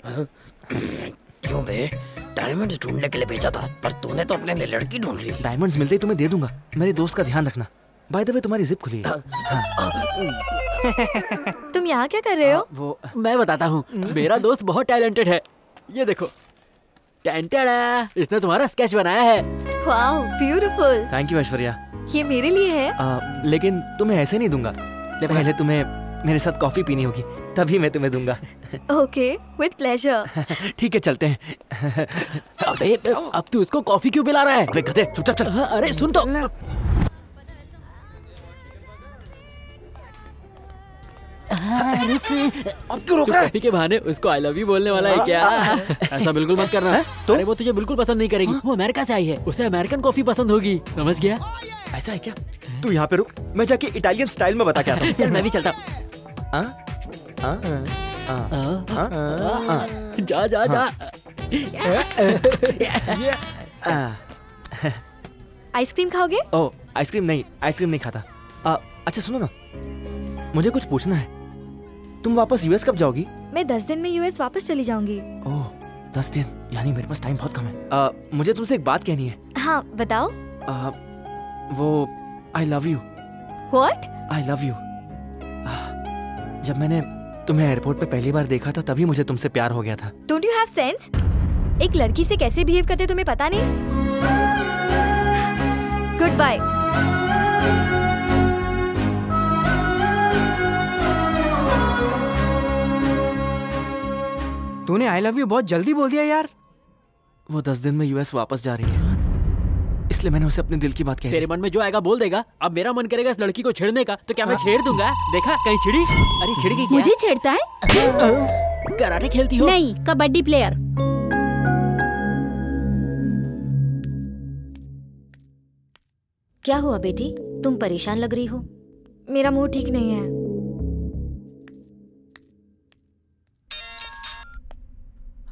क्यों बे? डायमंड्स ढूंढने के लिए भेजा था, पर तूने तो अपने लिए लड़की ढूंढ ली। डायमंड्स मिलते ही तुम्हें दे दूंगा। मेरे दोस्त का ध्यान रखना। बाय द वे तुम्हारी जिप खुली है। तुम यहाँ क्या कर रहे हो? वो मैं बताता हूँ। मेरा दोस्त बहुत टैलेंटेड है। ये देखो, टैंटेड़ा, इसने तुम्हारा स्केच बनाया है। Wow, beautiful. Thank you Aishwarya. ये मेरे लिए है। लेकिन तुम्हें ऐसे नहीं दूंगा। पहले तुम्हें मेरे साथ कॉफी पीनी होगी, तभी मैं तुम्हें दूंगा। Okay, with pleasure. ठीक है, चलते हैं। अबे अब तू उसको कॉफी क्यों पिला रहा है? अबे गधे, चुपचाप चल। अरे सुन तो। अब क्यों रोक रहा है? कॉफी के बहाने उसको आई लव यू बोलने वाला है क्या? ऐसा बिल्कुल मत करना। तो अरे वो तुझे बिल्कुल पसंद नहीं करेगी। वो अमेरिका से आई है, उसे अमेरिकन कॉफी पसंद होगी। समझ गया? ऐसा है क्या? तू यहाँ पे रुक, मैं जाके इटालियन स्टाइल में बता के आता हूँ। चल मैं भी चलता। जा जा जा। आइसक्रीम खाओगे? ओह, आइसक्रीम नहीं खाता। अच्छा सुनो ना, मुझे कुछ पूछना है। तुम वापस यूएस कब जाओगी? मैं 10 दिन में यूएस वापस चली जाऊंगी। ओह, 10 दिन, यानी मेरे पास टाइम बहुत कम है। मुझे तुमसे एक बात कहनी है। हाँ बताओ। वो आई love you. What? I love you. जब मैंने तुम्हें एयरपोर्ट पे पहली बार देखा था तभी मुझे तुमसे प्यार हो गया था। Don't you have sense? एक लड़की से कैसे बिहेव करते तुम्हें पता नहीं? Good bye. तूने आई लव यू बहुत जल्दी बोल दिया यार। वो 10 दिन में यूएस वापस जा रही है, इसलिए मैंने उसे अपने दिल की बात कही। तेरे मन में जो आएगा बोल देगा। अब मेरा मन करेगा इस लड़की को छेड़ने का, तो क्या मैं छेड़ दूंगा? देखा कहीं छिड़ी? अरे छिड़गी क्या? मुझे छेड़ता है? कराटे खेलती हो? नहीं, कबड्डी प्लेयर। क्या हुआ बेटी, तुम परेशान लग रही हो? मेरा मूड ठीक नहीं है।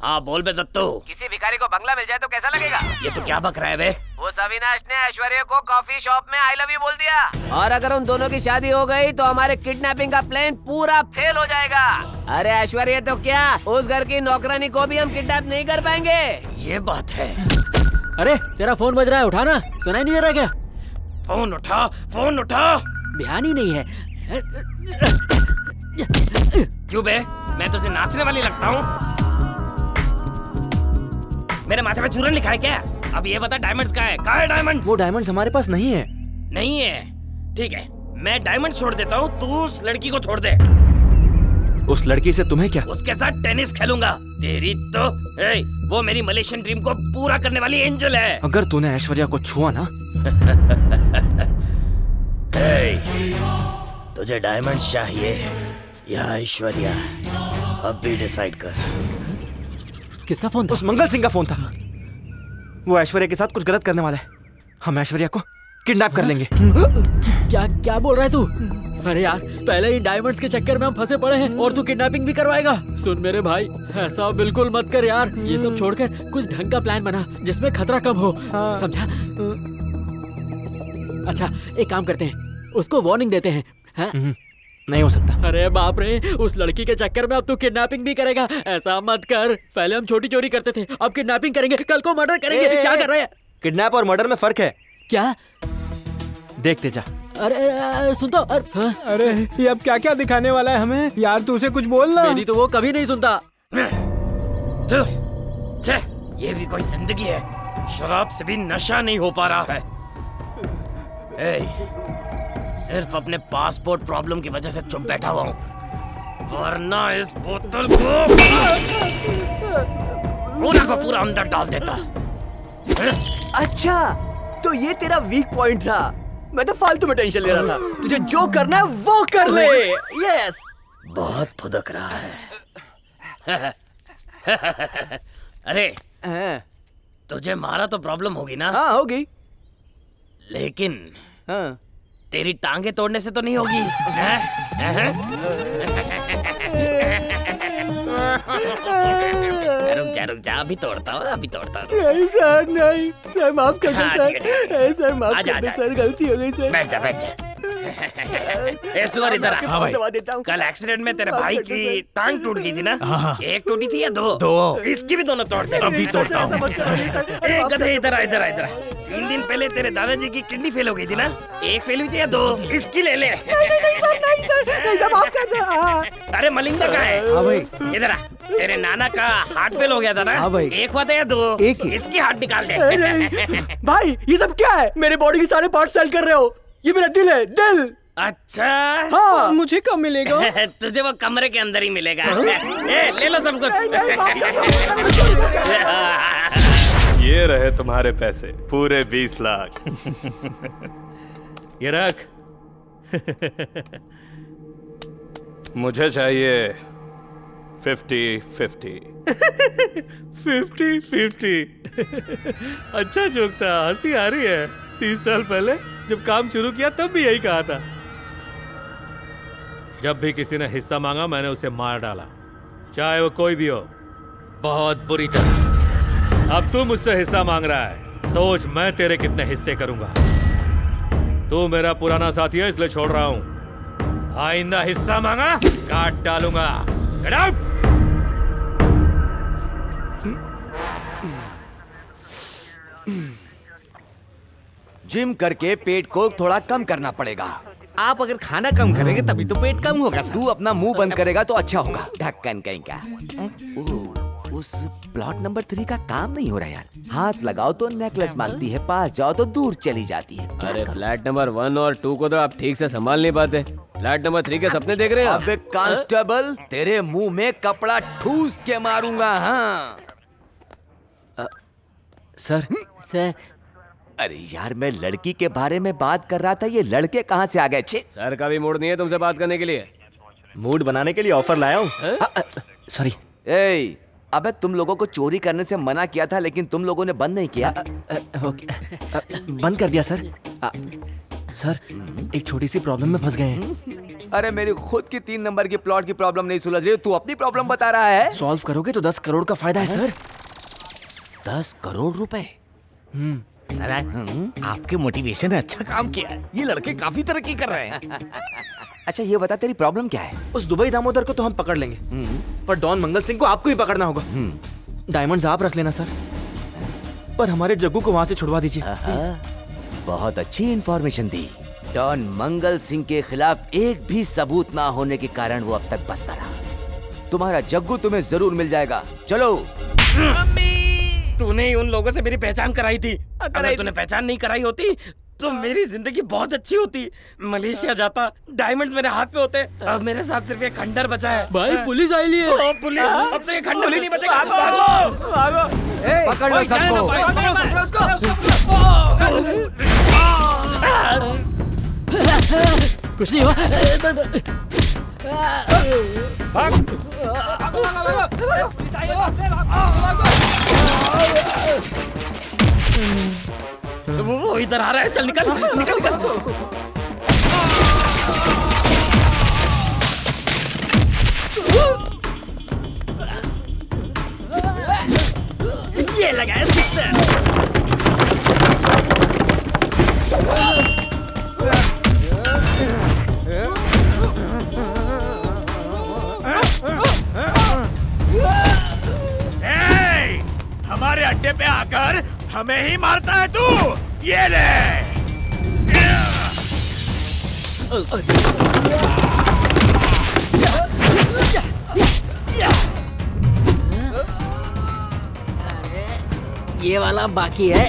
हाँ बोल बे दत्तू। किसी भिखारी को बंगला मिल जाए तो कैसा लगेगा? ये तो क्या बक रहा है बे? उस अविनाश ने ऐश्वर्या को कॉफी शॉप में आई लव यू बोल दिया, और अगर उन दोनों की शादी हो गई तो हमारे किडनैपिंग का प्लान पूरा फेल हो जाएगा। अरे ऐश्वर्या तो क्या, उस घर की नौकरानी को भी हम किडनैप नहीं कर पाएंगे। ये बात है। अरे तेरा फोन बज रहा है, उठाना। सुनाई नहीं दे रहा क्या? फोन उठा, फोन उठा। ध्यान ही नहीं है। क्यों बे, मैं तुझे नाचने वाली लगता हूँ? मेरे माथे पे चूरन लिखा है क्या? अब ये बता डायमंड्स कहाँ है? कहाँ है डायमंड्स? वो डायमंड्स हमारे पास नहीं है। नहीं है? ठीक है, मैं डायमंड छोड़ देता हूँ, तू उस लड़की को छोड़ दे। उस लड़की से तुम्हें क्या? उसके साथ टेनिस खेलूंगा। तेरी तो वो मेरी मलेशियन ड्रीम को पूरा करने वाली एंजल है। अगर तूने ऐश्वर्या को छुआ ना तुझे डायमंड चाहिए या ऐश्वर्या? अब भी डिसाइड कर। किसका फोन था? उस मंगल सिंह का फोन था। वो ऐश्वर्या के साथ कुछ गलत करने वाला है। हम ऐश्वर्या को किडनैप कर लेंगे। क्या क्या बोल रहा है तू? अरे यार, पहले ही डायमंड्स के चक्कर में हम फंसे पड़े हैं और तू किडनैपिंग भी करवाएगा? सुन मेरे भाई, ऐसा बिल्कुल मत कर यार। ये सब छोड़कर कुछ ढंग का प्लान बना जिसमें खतरा कम हो। समझा? अच्छा एक काम करते हैं, उसको वार्निंग देते हैं। नहीं हो सकता। अरे बाप रे, उस लड़की के चक्कर में अब तू किडनैपिंग भी करेगा? ऐसा मत कर। पहले हम छोटी चोरी करते थे, अब किडनैपिंग करेंगे, कल को मर्डर करेंगे। क्या कर रहे हैं? किडनैप और मर्डर में फर्क है। क्या? देखते जा। अरे सुन तो। अरे ये अब क्या क्या दिखाने वाला है हमें यार? तू उसे कुछ बोल ना। मेरी तो वो कभी नहीं सुनता। ये भी कोई जिंदगी है? शराब से भी नशा नहीं हो पा रहा है। सिर्फ अपने पासपोर्ट प्रॉब्लम की वजह से चुप बैठा हुआ हूँ, वरना इस बोतल को पूरा अंदर डाल देता। अच्छा, तो ये तेरा वीक पॉइंट था। मैं तो फालतू में टेंशन ले रहा था। तुझे जो करना है वो कर ले। यस। बहुत फुदक रहा है। अरे तुझे मारा तो प्रॉब्लम होगी ना? हाँ होगी। लेकिन तेरी टांगे तोड़ने से तो नहीं होगी। रुक जा अभी तोड़ता हूँ। नहीं सर माफ कर दो सर माफ कर दो सर, गलती हो गई सर। बैठ जा। ए सुअर इधर आ। कल एक्सीडेंट में तेरे भाई की टांग टूट गई थी ना? एक टूटी थी या दो? इसकी भी दोनों तोड़ दे। अभी तोड़ता हूँ। गधे इधर आ। 3 दिन पहले तेरे दादाजी की किडनी फेल हो गई थी ना? एक फेल हुई थी या 2? इसकी ले ले। नहीं सर माफ कर दो। अरे मलिंगा कहाँ है? हाँ भाई। इधर आ। तेरे नाना का हार्ट फेल हो गया था ना? हाँ भाई। एक हुआ था या 2? एक ही। इसकी हार्ट निकाल दे। भाई ये सब क्या है? मेरे बॉडी के सारे पार्ट सेल कर रहे हो। ये मेरा दिल है, दिल। अच्छा हाँ। मुझे कब मिलेगा? तुझे वो कमरे के अंदर ही मिलेगा। ले लो सब कुछ। ये रहे तुम्हारे पैसे, पूरे 20 लाख। ये रख। मुझे चाहिए 50-50। 50-50। अच्छा जोक था, हंसी आ रही है। 30 साल पहले जब काम शुरू किया तब भी यही कहा था। जब भी किसी ने हिस्सा मांगा मैंने उसे मार डाला, चाहे वो कोई भी हो, बहुत बुरी तरह। अब तू मुझसे हिस्सा मांग रहा है, सोच मैं तेरे कितने हिस्से करूंगा। तू मेरा पुराना साथी है इसलिए छोड़ रहा हूं। आइंदा हिस्सा मांगा काट डालूंगा। Get out. जिम करके पेट को थोड़ा कम करना पड़ेगा। आप अगर खाना कम करेंगे तभी तो पेट कम होगा। तू अपना मुंह बंद करेगा तो अच्छा होगा। ढक्कन कहीं का। उस प्लॉट नंबर 3 का काम नहीं हो रहा यार। हाथ लगाओ तो नेकलेस मांगती है, पास जाओ तो दूर चली जाती है। अरे फ्लैट नंबर 1 और 2 को तो आप ठीक से संभाल नहीं पाते। फ्लैट नंबर 3 के सपने देख रहे हैं। अबे कांस्टेबल, तेरे मुंह में कपड़ा ठूस के मारूंगा। हाँ सर। अरे यार, मैं लड़की के बारे में बात कर रहा था, ये लड़के कहाँ से आ गए? छे, सर का भी मूड नहीं है तुमसे बात करने के लिए। मूड बनाने के लिए ऑफर लाया हूँ। सॉरी। ए, अबे तुम लोगों को चोरी करने से मना किया था लेकिन तुम लोगों ने बंद नहीं किया। बंद कर दिया सर। सर एक छोटी सी प्रॉब्लम में फंस गए हैं। अरे मेरी खुद की 3 नंबर की प्लॉट की प्रॉब्लम नहीं सुलझ रही, तू अपनी प्रॉब्लम बता रहा है। सॉल्व करोगे तो 10 करोड़ का फायदा है सर। 10 करोड़ रुपए? सर आपके मोटिवेशन ने अच्छा काम किया है। ये लड़के काफी तरक्की कर रहे हैं। अच्छा ये बता, तेरी प्रॉब्लम क्या है? उस दुबई दामोदर को तो हम पकड़ लेंगे, पर डॉन मंगल सिंह को आपको ही पकड़ना होगा। डायमंड्स आप रख लेना सर, पर हमारे जग्गू को वहाँ से छुड़वा दीजिए। बहुत अच्छी इंफॉर्मेशन दी। डॉन मंगल सिंह के खिलाफ एक भी सबूत ना होने के कारण वो अब तक बचता रहा। तुम्हारा जग्गू तुम्हें जरूर मिल जाएगा। चलो। तूने ही उन लोगों से मेरी पहचान कराई थी। अगर तूने पहचान नहीं कराई होती तो मेरी जिंदगी बहुत अच्छी होती। मलेशिया जाता, डायमंड्स मेरे हाथ पे होते। अब मेरे साथ सिर्फ एक खंडर बचा है। भाई पुलिस आई है। पुलिस, अब तो ये खंडर भी नहीं बचेगा। भागो। पकड़ लो सबको। कुछ नहीं हुआ। वो इधर आ रहा है। चल निकल। ये लगा है सिक्सर। हमारे अड्डे पे आकर हमें ही मारता है तू। ये ले। ये वाला बाकी है।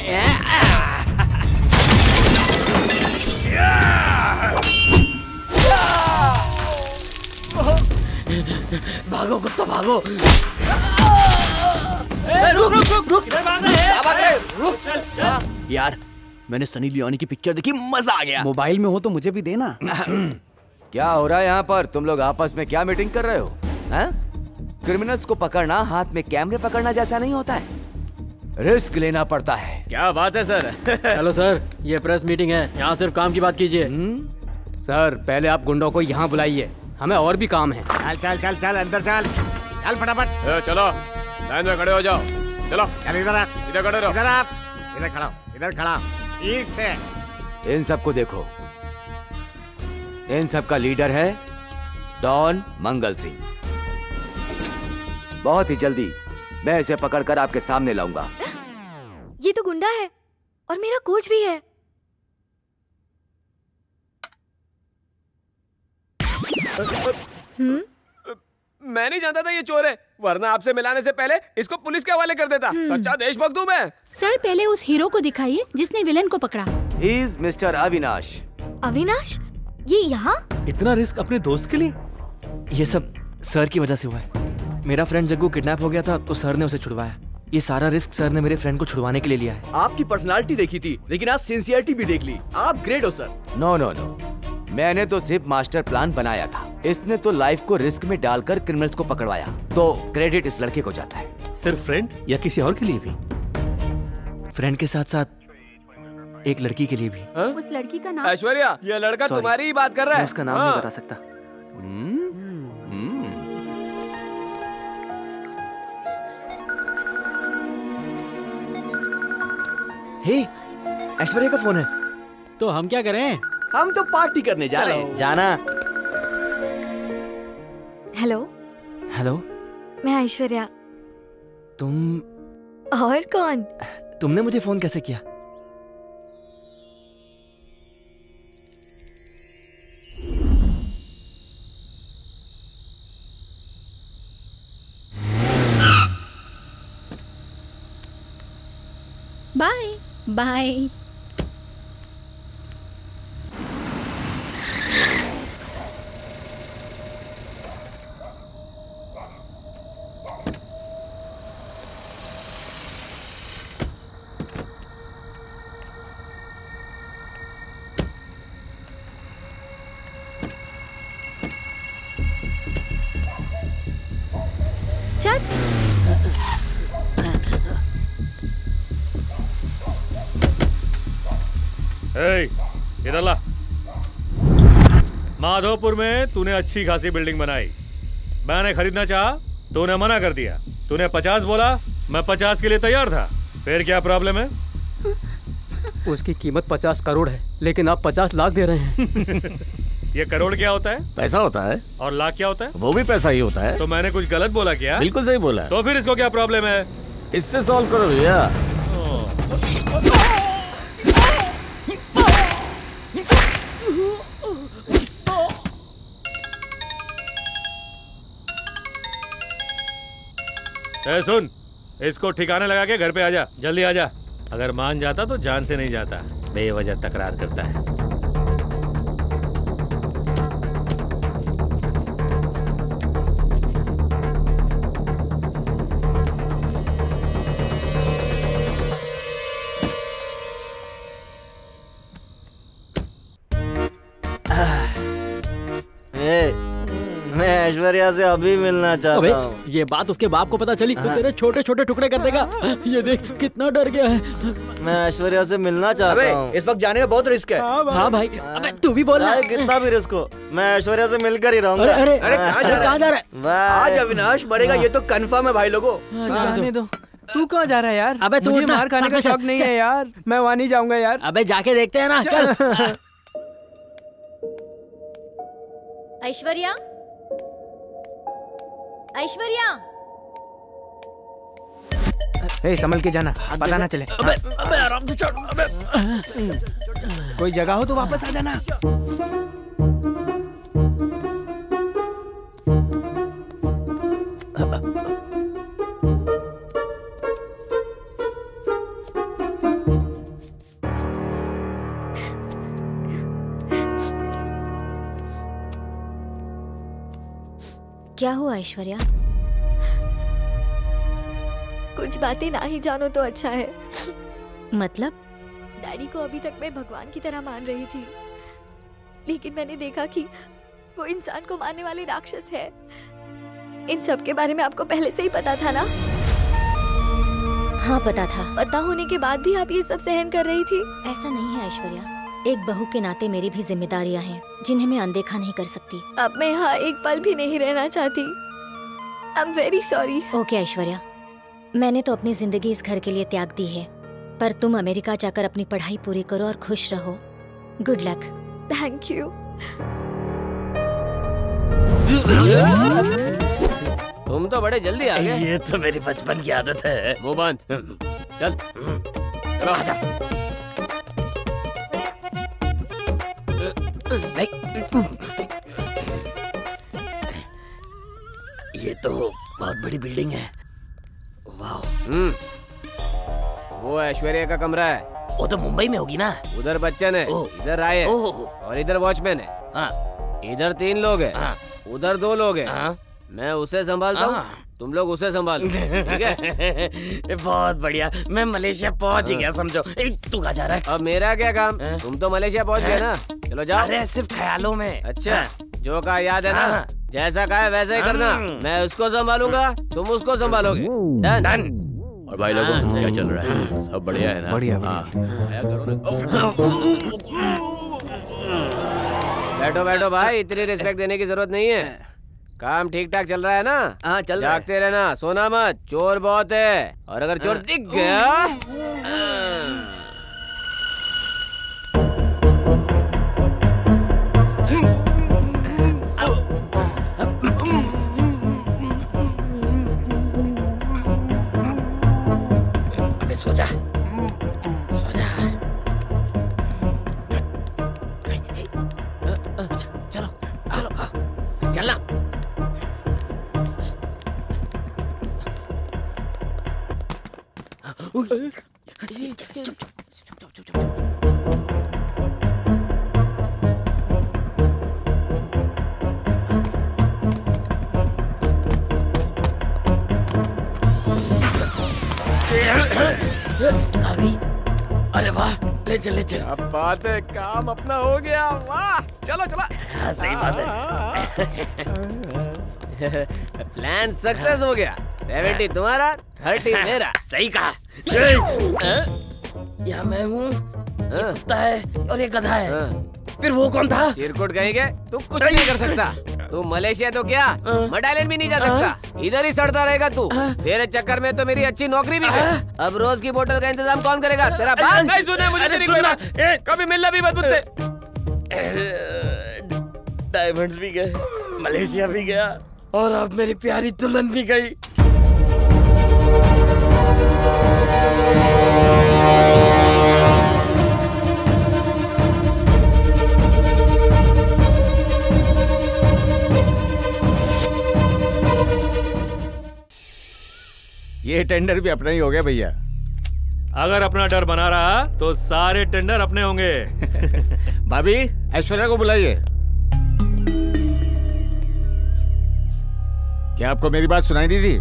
भागो कुत्ता भागो। रुक रुक रुक रुक भाग रहे रुक। यार मैंने सनी लियोनी की पिक्चर देखी, मजा आ गया। मोबाइल में हो तो मुझे भी देना। क्या हो रहा है यहाँ पर? तुम लोग आपस में क्या मीटिंग कर रहे हो? क्रिमिनल्स को पकड़ना हाथ में कैमरे पकड़ना जैसा नहीं होता है, रिस्क लेना पड़ता है। क्या बात है सर? हेलो सर, ये प्रेस मीटिंग है, यहाँ सिर्फ काम की बात कीजिए। सर पहले आप गुंडों को यहाँ बुलाइए, हमें और भी काम है। चल चल चल चल अंदर चल, चल फटाफट। चलो लाइन में खड़े हो जाओ। चलो चल इधर आ, इधर खड़े रहो। इधर आप, इधर खड़ा, इधर खड़ा, ठीक से। इन सबको देखो, इन सबका लीडर है डॉन मंगल सिंह। बहुत ही जल्दी मैं इसे पकड़कर आपके सामने लाऊंगा। ये तो गुंडा है और मेरा कोच भी है। मैं नहीं जानता था ये चोर है, वरना आपसे मिलाने से पहले इसको पुलिस के हवाले कर देता। सच्चा देशभक्त हूँ मैं। सर पहले उस हीरो को दिखाइए जिसने विलन को पकड़ा। He is Mr. Avinash. Avinash, ये यहाँ? इतना रिस्क अपने दोस्त के लिए? ये सब सर की वजह से हुआ है। मेरा फ्रेंड जग्गू किडनैप हो गया था तो सर ने उसे छुड़वाया। ये सारा रिस्क सर ने मेरे फ्रेंड को छुड़वाने के लिए लिया है। आपकी पर्सनालिटी देखी थी, लेकिन आज सिंसियरिटी भी देख ली। आप ग्रेट हो सर। नो नो नो, मैंने तो सिर्फ मास्टर प्लान बनाया था, इसने तो लाइफ को रिस्क में डालकर क्रिमिनल्स को पकड़वाया, तो क्रेडिट इस लड़के को जाता है। सिर्फ फ्रेंड या किसी और के लिए भी? फ्रेंड के साथ साथ एक लड़की के लिए भी। उस लड़की का नाम? ऐश्वर्या, ये लड़का तुम्हारी ही बात कर रहा है। उसका नाम नहीं बता सकता। हे, ऐश्वर्या का फोन है। तो हम क्या करें? हम तो पार्टी करने जा रहे हैं। जाना। हेलो। हेलो, मैं ऐश्वर्या। तुम? और कौन? तुमने मुझे फोन कैसे किया? Bye bye. इधर ला। माधोपुर में तूने अच्छी खासी बिल्डिंग बनाई, मैंने खरीदना चाहा, तूने मना कर दिया। तूने 50 बोला, मैं 50 के लिए तैयार था। फिर क्या प्रॉब्लम है? उसकी कीमत 50 करोड़ है, लेकिन आप 50 लाख दे रहे हैं। ये करोड़ क्या होता है? पैसा होता है। और लाख क्या होता है? वो भी पैसा ही होता है। तो मैंने कुछ गलत बोला क्या? बिल्कुल सही बोला। तो फिर इसको क्या प्रॉब्लम है? इससे सॉल्व करो भैया। सुन, इसको ठिकाने लगा के घर पे आजा, जल्दी आजा। अगर मान जाता तो जान से नहीं जाता, बेवजह तकरार करता है। मैं ऐश्वर्या से अभी मिलना चाहता हूँ। ये बात उसके बाप को पता चली तो तेरे छोटे छोटे टुकड़े कर देगा। ये देख कितना डर गया है। मैं ऐश्वर्या से मिलना चाहता हूँ। इस वक्त जाने में बहुत रिस्क है। हाँ भाई, अबे तू भी बोल रहा है। कितना भी रिस्क हो, मैं ऐश्वर्या से मिलकर ही रहूंगा। अरे कहाँ जा रहा है? आज अविनाश मरेगा, ये तो कंफर्म है भाई लोगों। जाने दो। तू कहाँ जा रहा है यार? अबे मुझे मार खाने का शौक नहीं है यार, मैं वहाँ नहीं जाऊंगा यार। अबे जाके देखते हैं ना, चल। ऐश्वर्या, ऐश्वर्या, ए, संभल के जाना, पता ना चले। अबे आराम से चढ़। अबे कोई जगह हो तो वापस आ जाना। क्या हुआ ऐश्वर्या? कुछ बातें ना ही जानो तो अच्छा है। मतलब? डैडी को अभी तक मैं भगवान की तरह मान रही थी, लेकिन मैंने देखा कि वो इंसान को मारने वाले राक्षस है। इन सब के बारे में आपको पहले से ही पता था ना? हाँ पता था। पता होने के बाद भी आप ये सब सहन कर रही थी? ऐसा नहीं है ऐश्वर्या, एक बहू के नाते मेरी भी जिम्मेदारियां हैं जिन्हें मैं अनदेखा नहीं कर सकती। अब मैं यहाँ एक पल भी नहीं रहना चाहती। I am very sorry. Okay Aishwarya, मैंने तो अपनी जिंदगी इस घर के लिए त्याग दी है, पर तुम अमेरिका जाकर अपनी पढ़ाई पूरी करो और खुश रहो। Good luck. Thank you. तुम तो बड़े जल्दी आ गए। ये तो मेरी बचपन की आदत है। मुंह बंद। चल चलो। आजा। ये तो बहुत बड़ी बिल्डिंग है। वाह। वो ऐश्वर्या का कमरा है। वो तो मुंबई में होगी ना। उधर बच्चन है, इधर राय है, और इधर वॉचमैन है। इधर 3 लोग हैं, उधर 2 लोग हैं। मैं उसे संभालता हूँ, तुम लोग उसे संभालो। ठीक है? बहुत बढ़िया। मैं मलेशिया पहुँच ही गया समझो। तू कहाँ जा रहा है? अब मेरा क्या काम? तुम तो मलेशिया पहुँच गए ना। चलो जाओ। अरे सिर्फ ख्यालों में। अच्छा, जो कहा याद है ना? जैसा कहा है वैसा ही करना। मैं उसको संभालूंगा, तुम उसको संभालोगे। डन। और भाई लोगों क्या चल रहा है? सब बढ़िया है ना? बढ़िया। बैठो बैठो भाई, इतनी रिस्पेक्ट देने की जरूरत नहीं है। काम ठीक ठाक चल रहा है ना? हाँ चल रहा है। जागते रहना, सोना मत, चोर बहुत है, और अगर चोर दिख गया अबे सो जा, सो जा। चलो चलो चलना। आ गई। अरे वाह, ले चल ले चल। अब बात है, काम अपना हो गया। वाह, चलो चलो। हाँ सही बात है। प्लान सक्सेस हो गया। 70 तुम्हारा, 30 मेरा। सही कहा। यहाँ मैं हूँ, ये कुत्ता है और ये गधा है। फिर वो कौन था? चिरकुट कहेंगे, तू कुछ नहीं कर सकता। तू मलेशिया तो क्या, मडालैंड भी नहीं जा सकता। इधर ही सड़ता रहेगा तू। तेरे चक्कर में तो मेरी अच्छी नौकरी भी गई। अब रोज की बोतल का इंतजाम कौन करेगा? तेरा बाप। नहीं सुना मुझे तेरी कोई बात। कभी मिलना भी मत मुझसे। डायमंड्स भी गए, मलेशिया भी गया, और अब मेरी प्यारी दुल्हन भी गई। ये टेंडर भी अपना ही हो गया भैया। अगर अपना डर बना रहा तो सारे टेंडर अपने होंगे। भाभी, ऐश्वर्या को बुलाइए। क्या आपको मेरी बात सुनाई नहीं दी?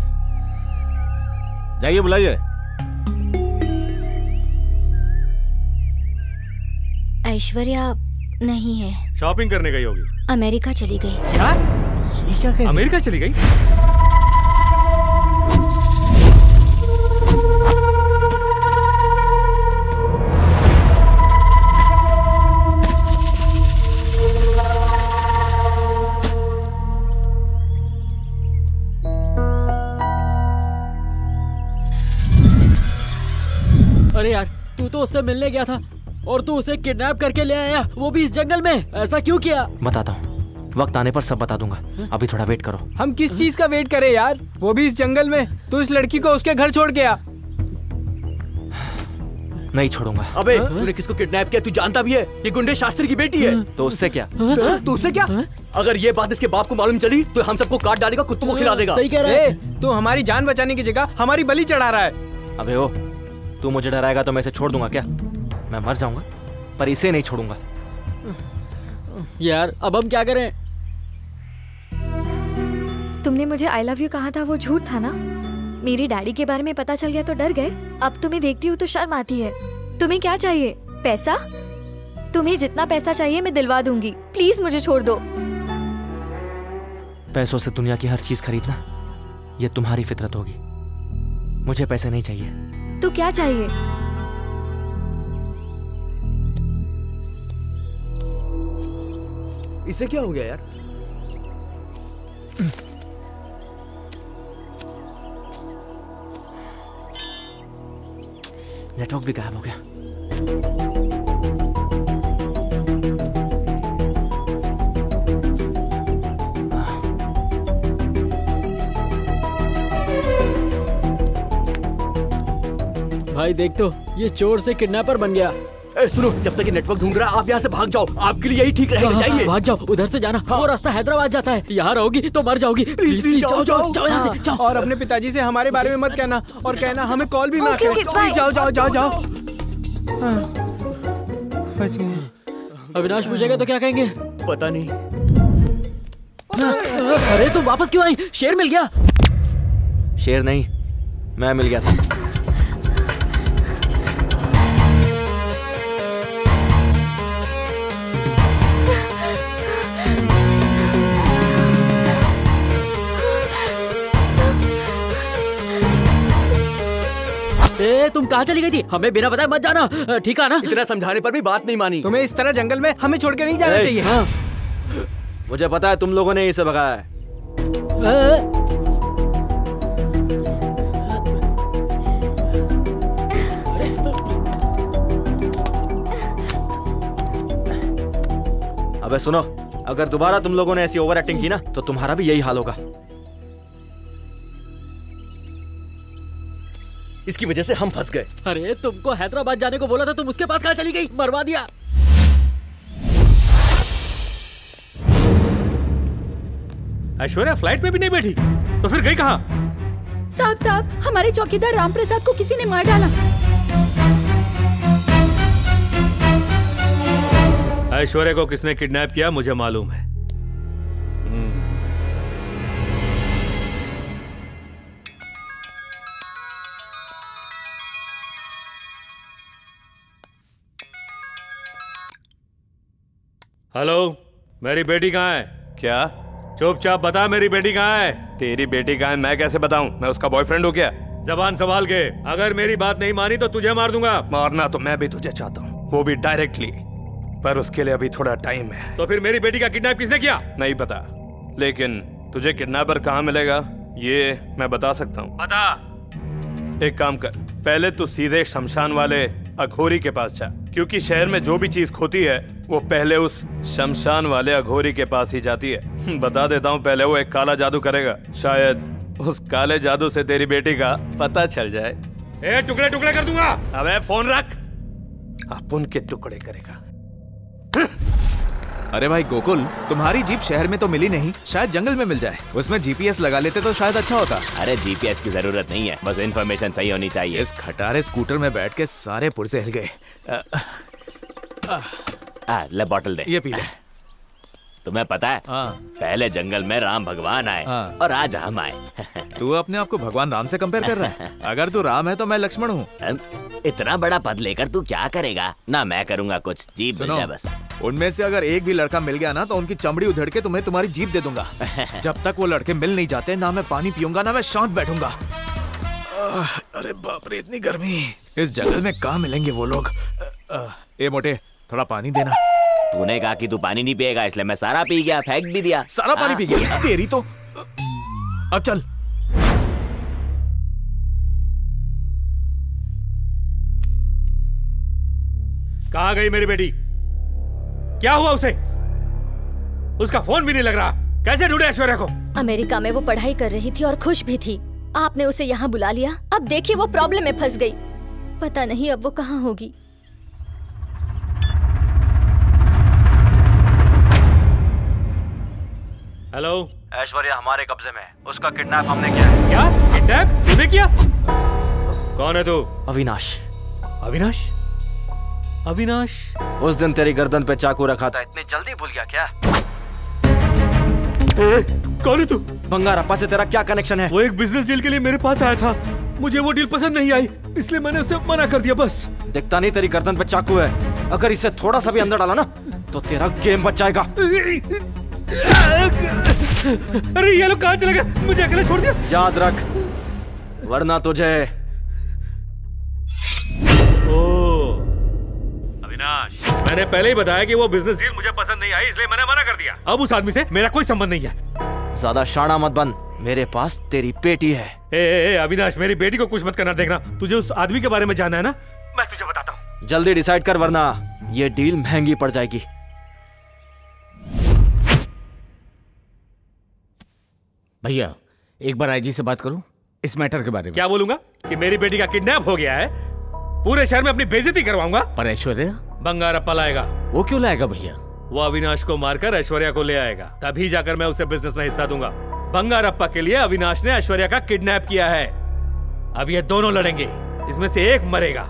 जाइए बुलाइए। ऐश्वर्या नहीं है। शॉपिंग करने गई होगी। अमेरिका चली गई। क्या? ये क्या कह? अमेरिका चली गई? अरे यार, तू तो उससे मिलने गया था और तू उसे किडनैप करके ले आया, वो भी इस जंगल में। ऐसा क्यों किया? बताता हूँ, वक्त आने पर सब बता दूंगा। अभी थोड़ा वेट करो। हम किस चीज का वेट करें यार? वो भी इस जंगल में। तू इस लड़की को उसके घर छोड़ के आ। नहीं छोड़ूंगा। अबे तूने किसको किडनैप किया? तू जानता भी है ये गुंडे शास्त्री की बेटी है। तो उससे क्या? तो उससे क्या? अगर ये बात इसके बाप को मालूम चली तो हम सबको काट डालेगा, कुत्तों को खिला देगा। सही कह रहा है। तू हमारी जान बचाने की जगह हमारी बलि चढ़ा रहा है। अबे ओ, तू मुझे डराएगा तो मैं इसे छोड़ दूंगा क्या? मैं मर जाऊंगा पर इसे नहीं छोड़ूंगा। यार अब हम क्या करें? तुमने मुझे आई लव यू कहा था वो झूठ था ना? मेरी डैडी के बारे में पता चल गया तो डर गए। अब तुम्हें देखती हूँ तो शर्म आती है। तुम्हें क्या चाहिए? पैसा? तुम्हें जितना पैसा चाहिए मैं दिलवा दूंगी। प्लीज मुझे छोड़ दो। पैसों से दुनिया की हर चीज खरीदना ये तुम्हारी फितरत होगी। मुझे पैसे नहीं चाहिए। तो क्या चाहिए? इसे क्या हो गया यार? नेटवर्क भी गायब हो गया। भाई देख तो, ये चोर से किडनैपर बन गया। सुनो, जब तक ये नेटवर्क ढूंढ रहा है आप यहाँ से भाग जाओ। आपके लिए यही ठीक रहेगा। जाइए। भाग जाओ, उधर से जाना। वो रास्ता हैदराबाद जाता है। यहाँ रहोगी तो मर जाओगी। प्लीज प्लीज जाओ जाओ जाओ यहाँ से जाओ। और अपने पिताजी से हमारे बारे में मत कहना और कहना हमें कॉल भी ना करें। जाओ जाओ जाओ जाओ। अविनाश पूछेगा तो क्या कहेंगे? पता नहीं। अरे तुम वापस क्यों आई? शेर मिल गया? शेर नहीं, मैं मिल गया था। तुम कहाँ चली गई थी? हमें बिना बताए मत जाना, ठीक है ना? इतना समझाने पर भी बात नहीं मानी। तुम्हें इस तरह जंगल में हमें छोड़ के नहीं जाना चाहिए। हाँ। मुझे पता है तुम लोगों ने इसे भगाया है। अबे सुनो, अगर दोबारा तुम लोगों ने ऐसी ओवर एक्टिंग की ना तो तुम्हारा भी यही हाल होगा। इसकी वजह से हम फंस गए। अरे तुमको हैदराबाद जाने को बोला था, तुम उसके पास कहाँ चली गई? मरवा दिया। ऐश्वर्या फ्लाइट में भी नहीं बैठी तो फिर गई कहाँ? साहब हमारे चौकीदार राम प्रसाद को किसी ने मार डाला। ऐश्वर्या को किसने किडनैप किया मुझे मालूम है। हेलो, मेरी बेटी कहाँ है? क्या? चुपचाप बता, मेरी बेटी कहाँ है? तेरी बेटी कहाँ है मैं कैसे बताऊं? मैं उसका बॉयफ्रेंड हूँ क्या? जबान संभाल के, अगर मेरी बात नहीं मानी तो तुझे मार दूंगा। मारना तो मैं भी तुझे चाहता हूँ, वो भी डायरेक्टली, पर उसके लिए अभी थोड़ा टाइम है। तो फिर मेरी बेटी का किडनैप किसने किया? नहीं पता, लेकिन तुझे किडनैपर कहाँ मिलेगा ये मैं बता सकता हूँ। बता। एक काम कर, पहले तू सीधे शमशान वाले अघोरी के पास जा, क्योंकि शहर में जो भी चीज खोती है वो पहले उस शमशान वाले अघोरी के पास ही जाती है। बता देता हूँ, पहले वो एक काला जादू करेगा, शायद उस काले जादू से तेरी बेटी का पता चल जाए। ए, टुकड़े टुकड़े कर दूंगा। अबे फोन रख, अपन के टुकड़े करेगा। अरे भाई गोकुल, तुम्हारी जीप शहर में तो मिली नहीं, शायद जंगल में मिल जाए। उसमें जीपीएस लगा लेते तो शायद अच्छा होता। अरे जीपीएस की जरूरत नहीं है, बस इन्फॉर्मेशन सही होनी चाहिए। इस खटारे स्कूटर में बैठ के सारे पुर्जे हिल गए। ले बॉटल दे, ये पी ले। तुम्हें पता है पहले जंगल में राम भगवान आए और आज हम आए। तू अपने आप को भगवान राम से कंपेयर कर रहा है? अगर तू राम है तो मैं लक्ष्मण हूँ। इतना बड़ा पद लेकर तू क्या करेगा? ना मैं करूँगा कुछ, जीप मिल जाए बस। उनमें से अगर एक भी लड़का मिल गया ना तो उनकी चमड़ी उधेड़ के तुम्हें तुम्हारी जीप दे दूंगा। जब तक वो लड़के मिल नहीं जाते ना मैं पानी पीऊंगा ना मैं शांत बैठूंगा। अरे बाप रे, इतनी गर्मी। इस जंगल में कहाँ मिलेंगे वो लोग? ए मोटे, थोड़ा पानी देना। तूने कहा कि तू पानी नहीं पिएगा, इसलिए मैं सारा पी गया, फेंक भी दिया। सारा पानी पी गया? तेरी तो। अब चल। कहाँ गई मेरी बेटी? क्या हुआ उसे? उसका फोन भी नहीं लग रहा। कैसे ढूंढे ऐश्वर्या को? अमेरिका में वो पढ़ाई कर रही थी और खुश भी थी। आपने उसे यहाँ बुला लिया, अब देखिए वो प्रॉब्लम में फंस गई। पता नहीं अब वो कहाँ होगी। हेलो, ऐश्वर्या हमारे कब्जे में, उसका किडनैप हमने किया है। क्या? किडनैप तूने किया? कौन है तू? अविनाश। अविनाश? अविनाश? उस दिन तेरी गर्दन पे चाकू रखा था, इतनी जल्दी भूल गया क्या? कौन है तू? बंगारप्पा से तेरा क्या कनेक्शन है? वो एक बिजनेस डील के लिए मेरे पास आया था। मुझे वो डील पसंद नहीं आई, इसलिए मैंने उसे मना कर दिया बस। दिखता नहीं तेरी गर्दन पे चाकू है। अगर इसे थोड़ा सा भी अंदर डाला ना तो तेरा गेम बच जाएगा। अरे ये लोग कहाँ चले गए? मुझे अकेले छोड़ दिया। याद रख, वरना तुझे। अविनाश, मैंने पहले ही बताया कि वो बिजनेस डील मुझे पसंद नहीं आई, इसलिए मैंने मना कर दिया। अब उस आदमी से मेरा कोई संबंध नहीं है। ज्यादा शाना मत बन, मेरे पास तेरी बेटी है। ए अविनाश, मेरी बेटी को कुछ मत करना। देखना, तुझे उस आदमी के बारे में जानना है ना, मैं तुझे बताता हूँ। जल्दी डिसाइड कर, वरना ये डील महंगी पड़ जाएगी। भैया, एक बार आईजी से बात करूं इस मैटर के बारे में। क्या बोलूंगा? कि मेरी बेटी का किडनैप हो गया है, पूरे शहर में अपनी बेइज्जती करवाऊंगा। पर ऐश्वर्या? बंगारप्पा लाएगा। वो क्यों लाएगा भैया? वो अविनाश को मारकर ऐश्वर्या को ले आएगा, तभी जाकर मैं उसे बिजनेस में हिस्सा दूंगा। बंगारप्पा के लिए अविनाश ने ऐश्वर्या का किडनैप किया है। अब ये दोनों लड़ेंगे, इसमें से एक मरेगा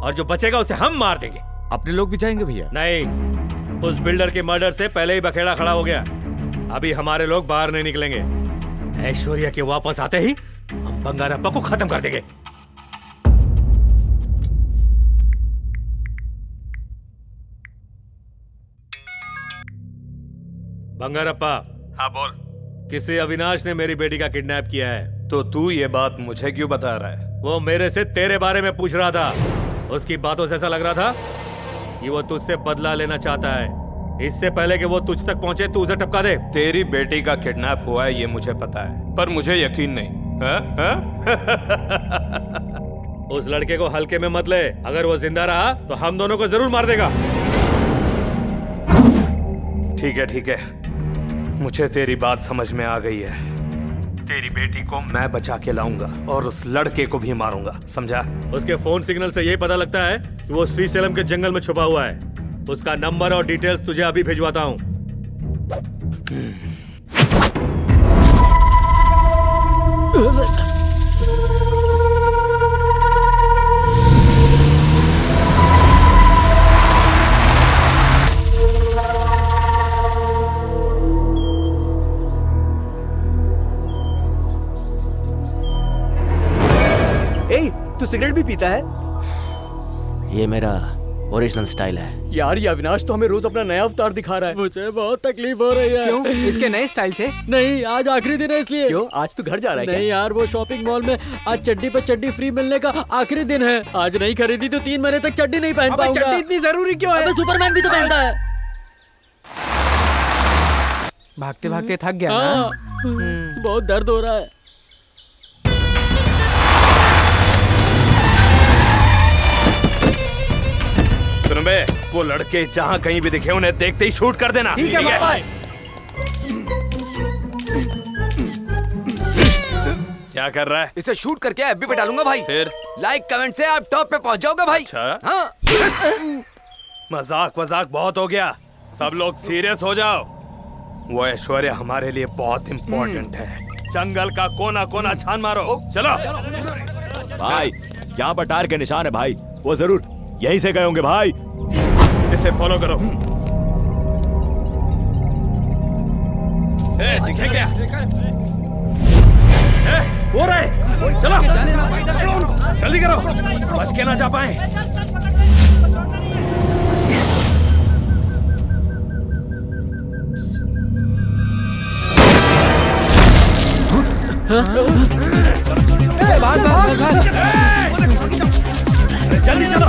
और जो बचेगा उसे हम मार देंगे। अपने लोग भी जाएंगे भैया? नहीं, उस बिल्डर के मर्डर से पहले ही बखेड़ा खड़ा हो गया। अभी हमारे लोग बाहर नहीं निकलेंगे। ऐश्वर्या के वापस आते ही हम बंगारप्पा को खत्म कर देंगे। बंगारप्पा। हाँ बोल। किसी अविनाश ने मेरी बेटी का किडनैप किया है। तो तू ये बात मुझे क्यों बता रहा है? वो मेरे से तेरे बारे में पूछ रहा था। उसकी बातों से ऐसा लग रहा था कि वो तुझसे बदला लेना चाहता है। इससे पहले कि वो तुझ तक पहुंचे तू उसे टपका दे। तेरी बेटी का किडनैप हुआ है ये मुझे पता है, पर मुझे यकीन नहीं। उस लड़के को हल्के में मत ले। अगर वो जिंदा रहा तो हम दोनों को जरूर मार देगा। ठीक है, मुझे तेरी बात समझ में आ गई है। तेरी बेटी को मैं बचा के लाऊंगा और उस लड़के को भी मारूंगा, समझा? उसके फोन सिग्नल से यही पता लगता है कि वो श्रीशैलम के जंगल में छुपा हुआ है। उसका नंबर और डिटेल्स तुझे अभी भिजवाता हूँ। तू सिगरेट भी पीता है? ये मेरा ओरिजिनल स्टाइल है। यार ये अविनाश तो हमें रोज अपना नया अवतार दिखा रहा है। मुझे बहुत तकलीफ हो रही है। क्यों? इसके नए स्टाइल से? नहीं, आज आखिरी दिन है इसलिए। क्यों? आज तू घर जा रहा है? नहीं यार, वो शॉपिंग मॉल में आज चड्डी पे चड्डी फ्री मिलने का आखिरी दिन है। आज नहीं खरीदी तो 3 महीने तक चड्डी नहीं पहन पाऊंगा। चड्डी इतनी जरूरी क्यों है? सुपरमैन भी तो पहनता है। भागते भागते थक गया ना? बहुत दर्द हो रहा है। सुन बे, वो लड़के जहाँ कहीं भी दिखे उन्हें देखते ही शूट कर देना। ठीक है भाई। क्या कर रहा है? इसे शूट करके एफबी पे डालूंगा भाई। फिर लाइक कमेंट से आप टॉप पे पहुंच जाओगे भाई। अच्छा? हाँ। मजाक बहुत हो गया, सब लोग सीरियस हो जाओ। वो ऐश्वर्या हमारे लिए बहुत इम्पोर्टेंट है। जंगल का कोना कोना छान मारो। चलो भाई, यहाँ पर टायर के निशान है भाई, वो जरूर यहीं से गए होंगे भाई। इसे फॉलो करो। दिखे क्या? हो रहा है, चलो जल्दी करो, बच के ना जा पाए। जल्दी चलो,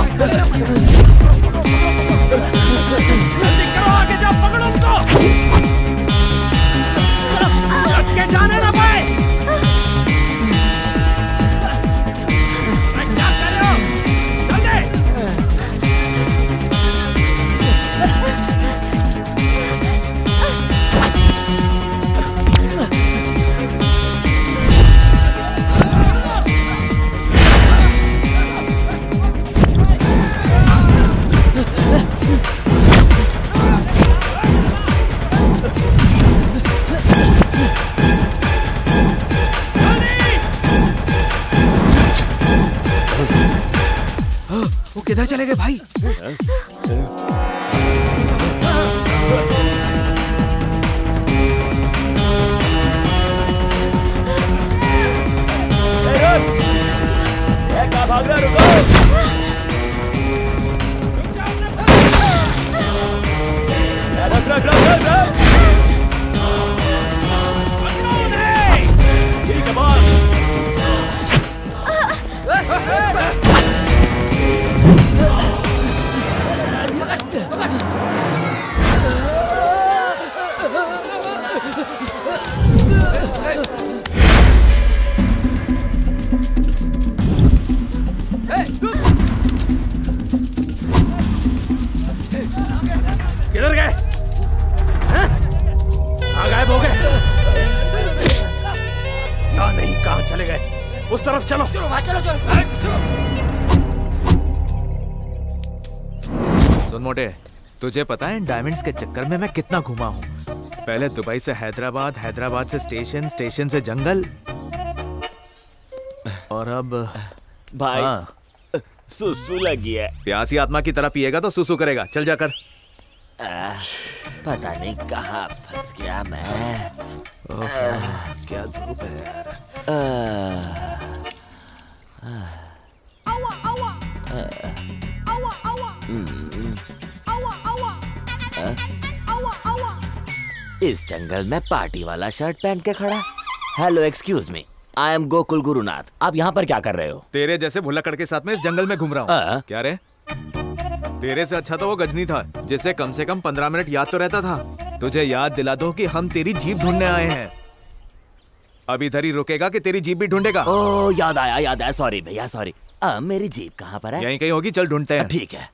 जल्दी करो, आगे जाओ, पकड़ो उसको। बच के जाने ना पाए। क्या कर रहे हो? जल्दी। वो किधर चले गए भाई? किधर गए? कहाँ गायब हो गए? कहाँ नहीं, कहाँ चले गए? उस तरफ चलो। चलो वहाँ चलो चलो। सुन मोटे, तुझे पता है इन डायमंड्स के चक्कर में मैं कितना घुमा हूँ? पहले दुबई से हैदराबाद, हैदराबाद से स्टेशन, स्टेशन से जंगल, और अब भाई सुसु लगी है। प्यासी आत्मा की तरह पिएगा तो सुसु करेगा। चल जाकर। पता नहीं कहाँ फंस गया मैं। क्या धूप है यार। इस जंगल में पार्टी वाला शर्ट पहन के खड़ा। Hello excuse me, I am Gokul Gurunath. आप यहाँ पर क्या कर रहे हो? तेरे जैसे भुल्लकड़ के साथ में इस जंगल में घूम रहा हूँ। क्या रे? तेरे से अच्छा तो वो गजनी था जिसे कम से कम 15 मिनट याद तो रहता था। तुझे याद दिला दो कि हम तेरी जीप ढूंढने आए हैं। अब इधर ही रुकेगा कि तेरी जीप भी ढूंढेगा? ओह याद आया। सॉरी भैया सॉरी। मेरी जीप कहाँ पर है? यहीं कहीं होगी, चल ढूंढते हैं। ठीक है।